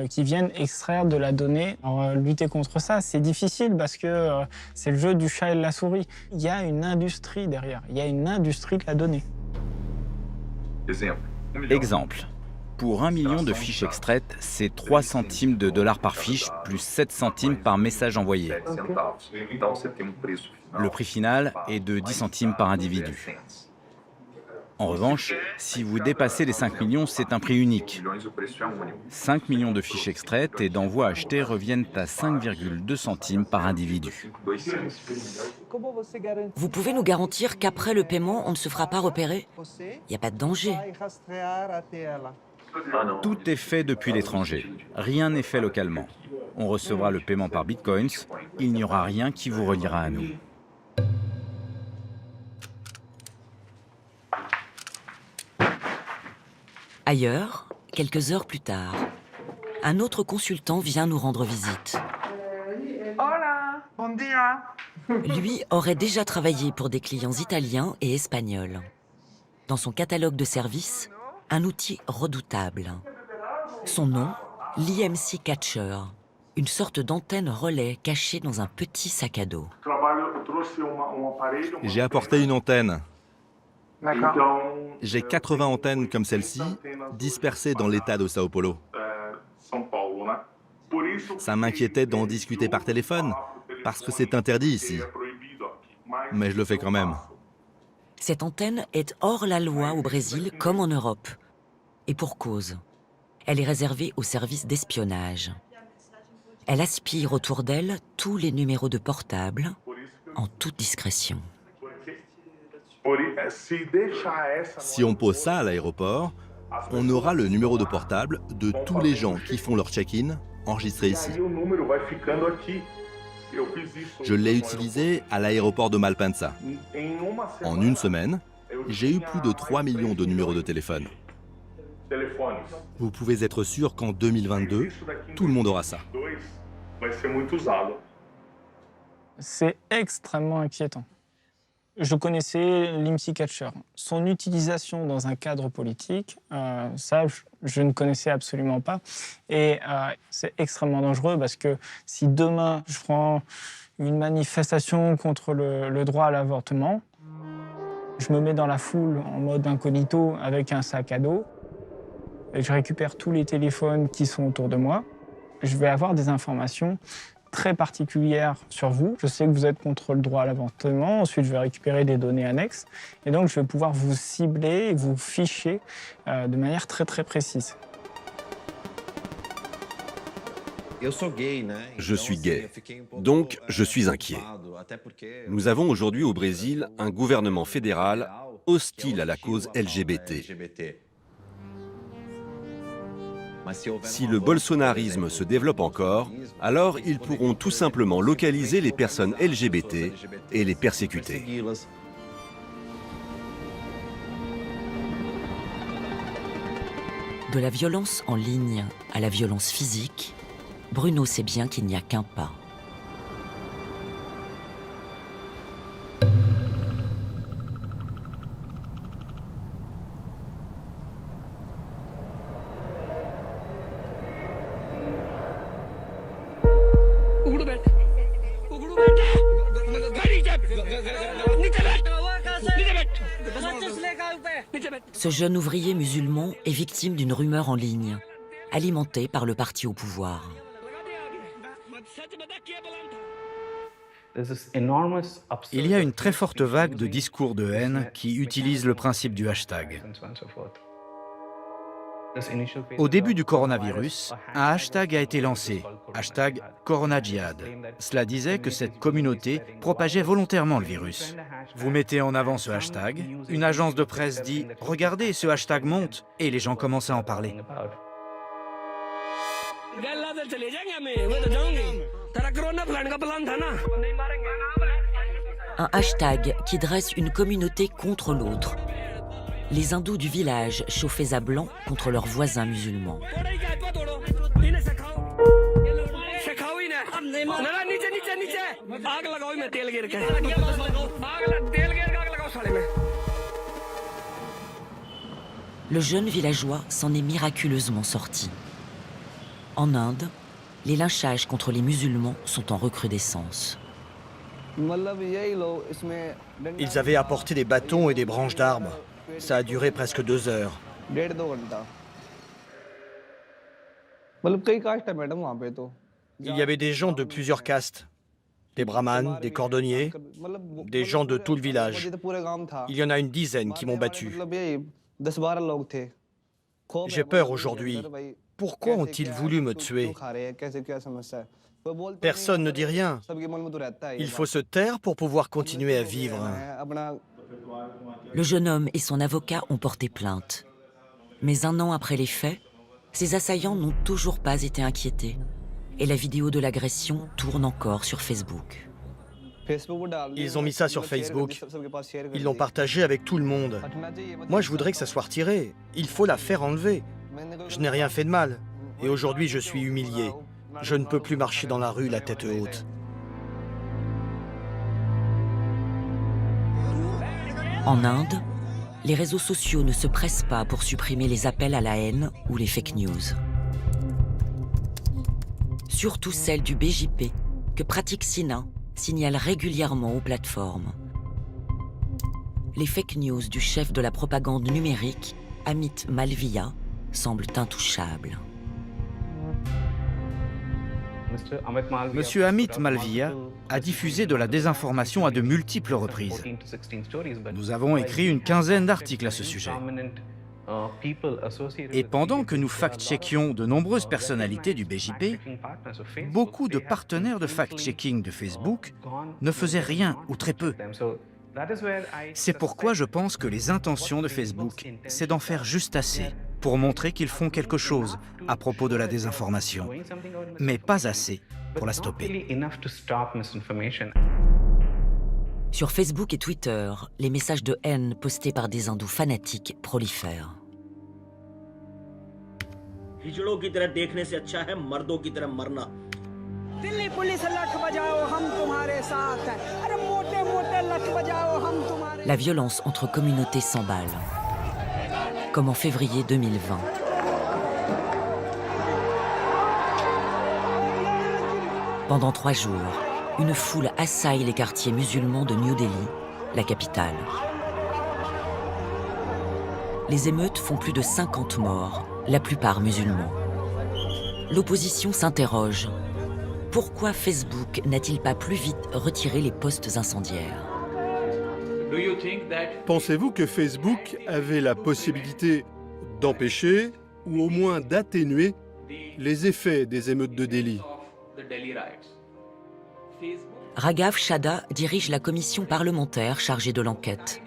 qui viennent extraire de la donnée. Alors, lutter contre ça, c'est difficile parce que c'est le jeu du chat et de la souris. Il y a une industrie derrière, il y a une industrie de la donnée. Exemple. Pour 1 million de fiches extraites, c'est 3 centimes de dollars par fiche, plus 7 centimes par message envoyé. Le prix final est de 10 centimes par individu. En revanche, si vous dépassez les 5 millions, c'est un prix unique. 5 millions de fiches extraites et d'envois achetés reviennent à 5,2 centimes par individu. Vous pouvez nous garantir qu'après le paiement, on ne se fera pas repérer? Il n'y a pas de danger. Tout est fait depuis l'étranger. Rien n'est fait localement. On recevra le paiement par bitcoins. Il n'y aura rien qui vous reliera à nous. Ailleurs, quelques heures plus tard, un autre consultant vient nous rendre visite. Hola, bon dia. Lui aurait déjà travaillé pour des clients italiens et espagnols. Dans son catalogue de services, un outil redoutable. Son nom, l'IMC Catcher, une sorte d'antenne relais cachée dans un petit sac à dos. J'ai apporté une antenne. D'accord. J'ai 80 antennes comme celle-ci, dispersées dans l'état de Sao Paulo. Ça m'inquiétait d'en discuter par téléphone, parce que c'est interdit ici. Mais je le fais quand même. Cette antenne est hors la loi au Brésil comme en Europe. Et pour cause. Elle est réservée aux services d'espionnage. Elle aspire autour d'elle tous les numéros de portable, en toute discrétion. Si on pose ça à l'aéroport, on aura le numéro de portable de tous les gens qui font leur check-in enregistré ici. Je l'ai utilisé à l'aéroport de Malpensa. En une semaine, j'ai eu plus de 3 millions de numéros de téléphone. Vous pouvez être sûr qu'en 2022, tout le monde aura ça. C'est extrêmement inquiétant. Je connaissais l'IMSI Catcher. Son utilisation dans un cadre politique, ça, je ne connaissais absolument pas. Et c'est extrêmement dangereux parce que si demain, je prends une manifestation contre le droit à l'avortement, je me mets dans la foule en mode incognito avec un sac à dos et je récupère tous les téléphones qui sont autour de moi. Je vais avoir des informations très particulière sur vous. Je sais que vous êtes contre le droit à l'avortement. Ensuite, je vais récupérer des données annexes. Et donc, je vais pouvoir vous cibler et vous ficher de manière très, très précise. Je suis gay, donc je suis inquiet. Nous avons aujourd'hui au Brésil un gouvernement fédéral hostile à la cause LGBT. Si le bolsonarisme se développe encore, alors ils pourront tout simplement localiser les personnes LGBT et les persécuter. De la violence en ligne à la violence physique, Bruno sait bien qu'il n'y a qu'un pas. Ce jeune ouvrier musulman est victime d'une rumeur en ligne, alimentée par le parti au pouvoir. Il y a une très forte vague de discours de haine qui utilisent le principe du hashtag. Au début du coronavirus, un hashtag a été lancé, hashtag CoronaJihad. Cela disait que cette communauté propageait volontairement le virus. Vous mettez en avant ce hashtag, une agence de presse dit « Regardez, ce hashtag monte » et les gens commencent à en parler. Un hashtag qui dresse une communauté contre l'autre. Les hindous du village chauffés à blanc contre leurs voisins musulmans. Le jeune villageois s'en est miraculeusement sorti. En Inde, les lynchages contre les musulmans sont en recrudescence. Ils avaient apporté des bâtons et des branches d'arbres. Ça a duré presque 2 heures. Il y avait des gens de plusieurs castes, des brahmanes, des cordonniers, des gens de tout le village. Il y en a une dizaine qui m'ont battu. J'ai peur aujourd'hui. Pourquoi ont-ils voulu me tuer? Personne ne dit rien. Il faut se taire pour pouvoir continuer à vivre. Le jeune homme et son avocat ont porté plainte. Mais 1 an après les faits, ces assaillants n'ont toujours pas été inquiétés. Et la vidéo de l'agression tourne encore sur Facebook. Ils ont mis ça sur Facebook. Ils l'ont partagé avec tout le monde. Moi, je voudrais que ça soit retiré. Il faut la faire enlever. Je n'ai rien fait de mal. Et aujourd'hui, je suis humilié. Je ne peux plus marcher dans la rue la tête haute. En Inde, les réseaux sociaux ne se pressent pas pour supprimer les appels à la haine ou les fake news. Surtout celle du BJP, que Pratik Sinha signale régulièrement aux plateformes. Les fake news du chef de la propagande numérique, Amit Malviya, semblent intouchables. Monsieur Amit Malviya a diffusé de la désinformation à de multiples reprises. Nous avons écrit une 15aine d'articles à ce sujet. Et pendant que nous fact-checkions de nombreuses personnalités du BJP, beaucoup de partenaires de fact-checking de Facebook ne faisaient rien ou très peu. C'est pourquoi je pense que les intentions de Facebook, c'est d'en faire juste assez pour montrer qu'ils font quelque chose à propos de la désinformation, mais pas assez pour la stopper. Sur Facebook et Twitter, les messages de haine postés par des hindous fanatiques prolifèrent. La violence entre communautés s'emballe, comme en février 2020. Pendant 3 jours, une foule assaille les quartiers musulmans de New Delhi, la capitale. Les émeutes font plus de 50 morts, la plupart musulmans. L'opposition s'interroge. Pourquoi Facebook n'a-t-il pas plus vite retiré les posts incendiaires? Pensez-vous que Facebook avait la possibilité d'empêcher ou au moins d'atténuer les effets des émeutes de Delhi? Raghav Chadha dirige la commission parlementaire chargée de l'enquête.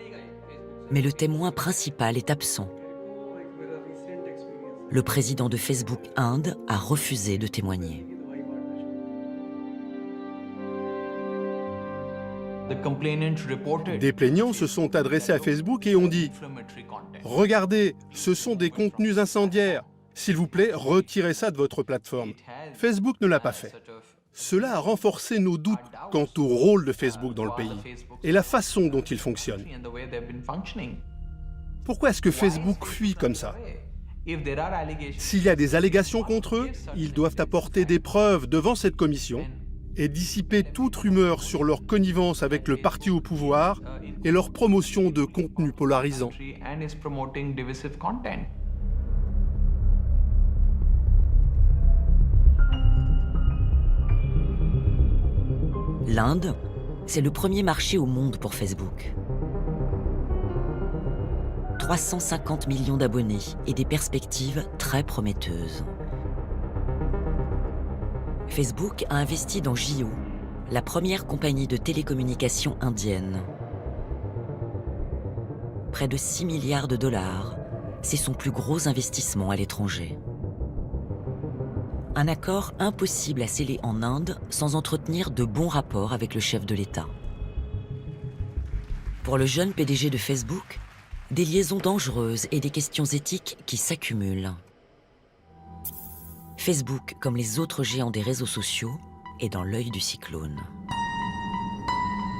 Mais le témoin principal est absent. Le président de Facebook Inde a refusé de témoigner. Des plaignants se sont adressés à Facebook et ont dit « Regardez, ce sont des contenus incendiaires. S'il vous plaît, retirez ça de votre plateforme. » Facebook ne l'a pas fait. Cela a renforcé nos doutes quant au rôle de Facebook dans le pays et la façon dont il fonctionne. Pourquoi est-ce que Facebook fuit comme ça? S'il y a des allégations contre eux, ils doivent apporter des preuves devant cette commission et dissiper toute rumeur sur leur connivence avec le parti au pouvoir et leur promotion de contenus polarisants. L'Inde, c'est le premier marché au monde pour Facebook. 350 millions d'abonnés et des perspectives très prometteuses. Facebook a investi dans Jio, la première compagnie de télécommunications indienne. Près de 6 milliards de dollars, c'est son plus gros investissement à l'étranger. Un accord impossible à sceller en Inde sans entretenir de bons rapports avec le chef de l'État. Pour le jeune PDG de Facebook, des liaisons dangereuses et des questions éthiques qui s'accumulent. Facebook, comme les autres géants des réseaux sociaux, est dans l'œil du cyclone.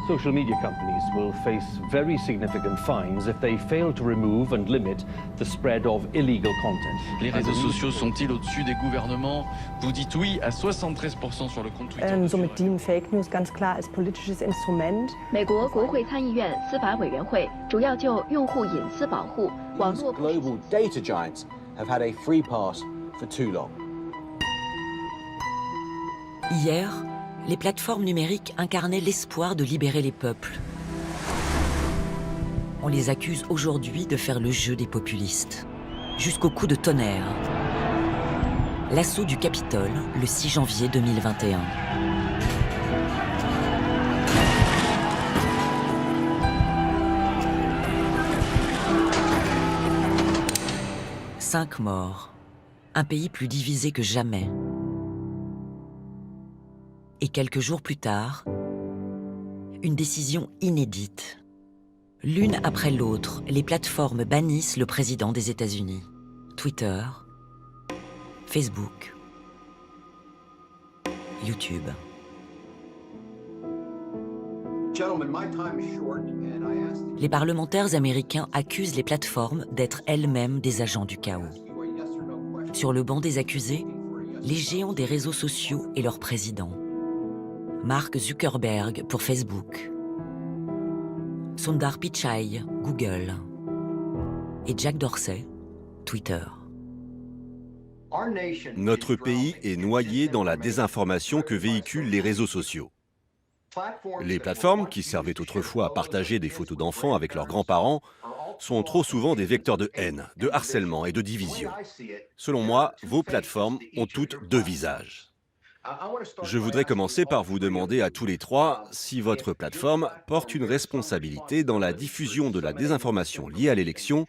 Social media companies will face very significant fines if they fail to remove and limit the spread of illegal content. Les réseaux sociaux sont-ils au-dessus des gouvernements? Vous dites oui à 73% sur le compte Twitter. Somit dienen Fake News ganz klar als politisches Instrument. 美国国会参议院司法委员会主要就用户隐私保护、网络 global data giants have had a free pass for too long. Hier, les plateformes numériques incarnaient l'espoir de libérer les peuples. On les accuse aujourd'hui de faire le jeu des populistes. Jusqu'au coup de tonnerre. L'assaut du Capitole, le 6 janvier 2021. « 5 morts. Un pays plus divisé que jamais. » Et quelques jours plus tard, une décision inédite. L'une après l'autre, les plateformes bannissent le président des États-Unis. Twitter, Facebook, YouTube. Les parlementaires américains accusent les plateformes d'être elles-mêmes des agents du chaos. Sur le banc des accusés, les géants des réseaux sociaux et leur président. Mark Zuckerberg pour Facebook, Sundar Pichai, Google, et Jack Dorsey, Twitter. Notre pays est noyé dans la désinformation que véhiculent les réseaux sociaux. Les plateformes, qui servaient autrefois à partager des photos d'enfants avec leurs grands-parents, sont trop souvent des vecteurs de haine, de harcèlement et de division. Selon moi, vos plateformes ont toutes 2 visages. Je voudrais commencer par vous demander à tous les 3 si votre plateforme porte une responsabilité dans la diffusion de la désinformation liée à l'élection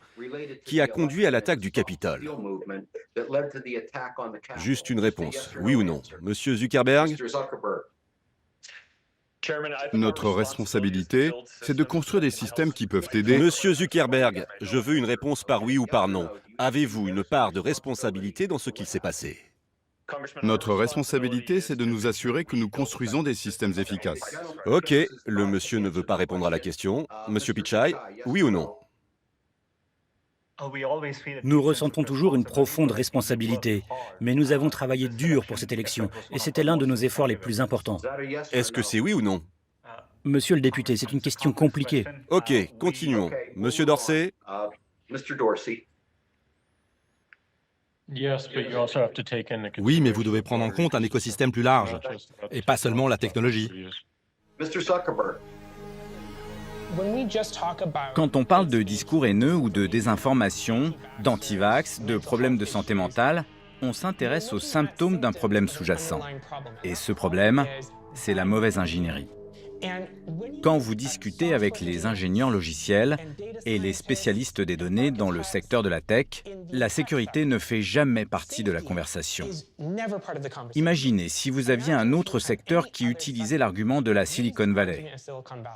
qui a conduit à l'attaque du Capitole. Juste une réponse, oui ou non. Monsieur Zuckerberg? Notre responsabilité, c'est de construire des systèmes qui peuvent aider... Monsieur Zuckerberg, je veux une réponse par oui ou par non. Avez-vous une part de responsabilité dans ce qu'il s'est passé? Notre responsabilité, c'est de nous assurer que nous construisons des systèmes efficaces. Ok, le monsieur ne veut pas répondre à la question. Monsieur Pichai, oui ou non? Nous ressentons toujours une profonde responsabilité, mais nous avons travaillé dur pour cette élection, et c'était l'un de nos efforts les plus importants. Est-ce que c'est oui ou non? Monsieur le député, c'est une question compliquée. Ok, continuons. Monsieur Dorsey? Oui, mais vous devez prendre en compte un écosystème plus large, et pas seulement la technologie. Quand on parle de discours haineux ou de désinformation, d'antivax, de problèmes de santé mentale, on s'intéresse aux symptômes d'un problème sous-jacent. Et ce problème, c'est la mauvaise ingénierie. Quand vous discutez avec les ingénieurs logiciels et les spécialistes des données dans le secteur de la tech, la sécurité ne fait jamais partie de la conversation. Imaginez si vous aviez un autre secteur qui utilisait l'argument de la Silicon Valley.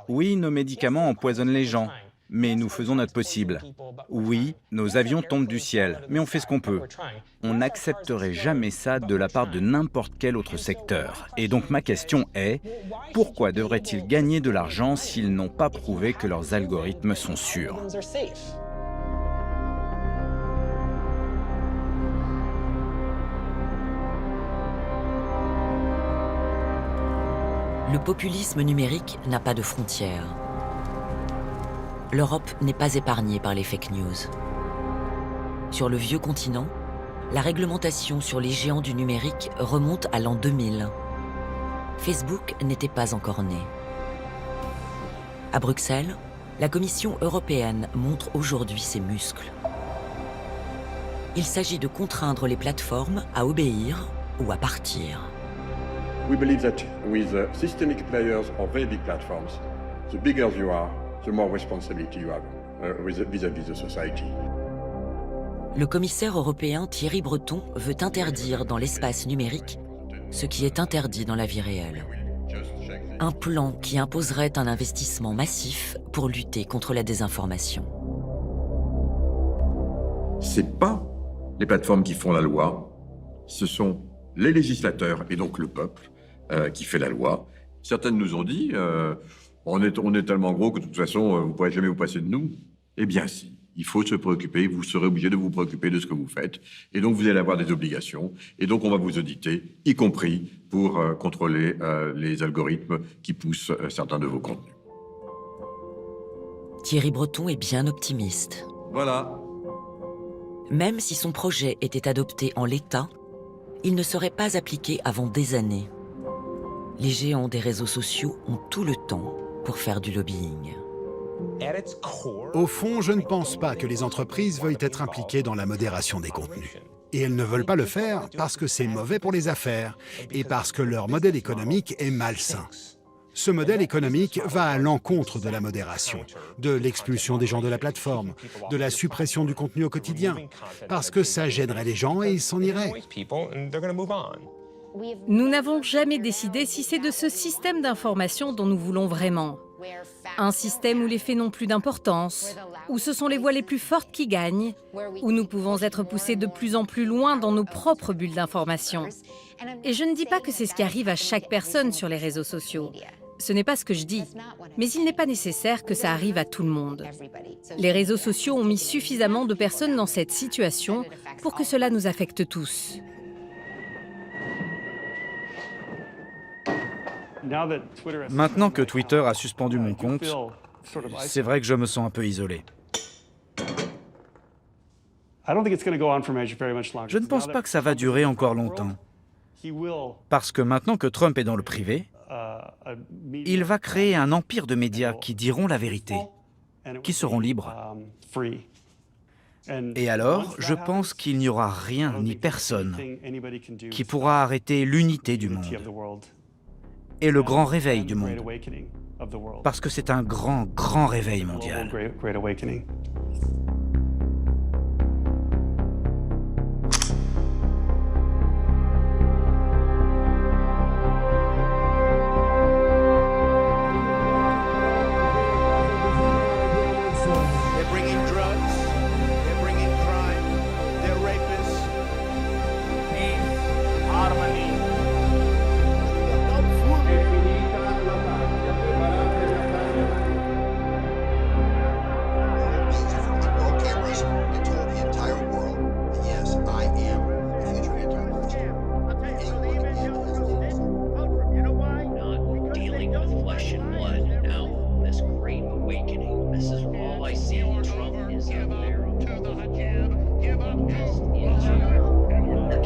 Oui, nos médicaments empoisonnent les gens, mais nous faisons notre possible. Oui, nos avions tombent du ciel, mais on fait ce qu'on peut. On n'accepterait jamais ça de la part de n'importe quel autre secteur. Et donc ma question est, pourquoi devraient-ils gagner de l'argent s'ils n'ont pas prouvé que leurs algorithmes sont sûrs? Le populisme numérique n'a pas de frontières. L'Europe n'est pas épargnée par les fake news. Sur le vieux continent, la réglementation sur les géants du numérique remonte à l'an 2000. Facebook n'était pas encore né. À Bruxelles, la Commission européenne montre aujourd'hui ses muscles. Il s'agit de contraindre les plateformes à obéir ou à partir. We believe that with systemic players or very big platforms, the bigger you are, the more responsibility you have vis-à-vis the society. Le commissaire européen Thierry Breton veut interdire dans l'espace numérique ce qui est interdit dans la vie réelle. Un plan qui imposerait un investissement massif pour lutter contre la désinformation. C'est pas les plateformes qui font la loi, ce sont les législateurs et donc le peuple qui fait la loi. Certaines nous ont dit on est tellement gros que de toute façon, vous ne pourrez jamais vous passer de nous. Eh bien si, il faut se préoccuper, vous serez obligé de vous préoccuper de ce que vous faites. Et donc vous allez avoir des obligations. Et donc on va vous auditer, y compris pour contrôler les algorithmes qui poussent certains de vos contenus. Thierry Breton est bien optimiste. Voilà. Même si son projet était adopté en l'état, il ne serait pas appliqué avant des années. Les géants des réseaux sociaux ont tout le temps pour faire du lobbying. Au fond, je ne pense pas que les entreprises veuillent être impliquées dans la modération des contenus. Et elles ne veulent pas le faire parce que c'est mauvais pour les affaires et parce que leur modèle économique est malsain. Ce modèle économique va à l'encontre de la modération, de l'expulsion des gens de la plateforme, de la suppression du contenu au quotidien, parce que ça gênerait les gens et ils s'en iraient. Nous n'avons jamais décidé si c'est de ce système d'information dont nous voulons vraiment. Un système où les faits n'ont plus d'importance, où ce sont les voix les plus fortes qui gagnent, où nous pouvons être poussés de plus en plus loin dans nos propres bulles d'information. Et je ne dis pas que c'est ce qui arrive à chaque personne sur les réseaux sociaux. Ce n'est pas ce que je dis, mais il n'est pas nécessaire que ça arrive à tout le monde. Les réseaux sociaux ont mis suffisamment de personnes dans cette situation pour que cela nous affecte tous. Maintenant que Twitter a suspendu mon compte, c'est vrai que je me sens un peu isolé. Je ne pense pas que ça va durer encore longtemps. Parce que maintenant que Trump est dans le privé, il va créer un empire de médias qui diront la vérité, qui seront libres. Et alors, je pense qu'il n'y aura rien ni personne qui pourra arrêter l'unité du monde et le grand réveil du monde. Parce que c'est un grand, grand réveil mondial. Give up to the Hajib. Give up to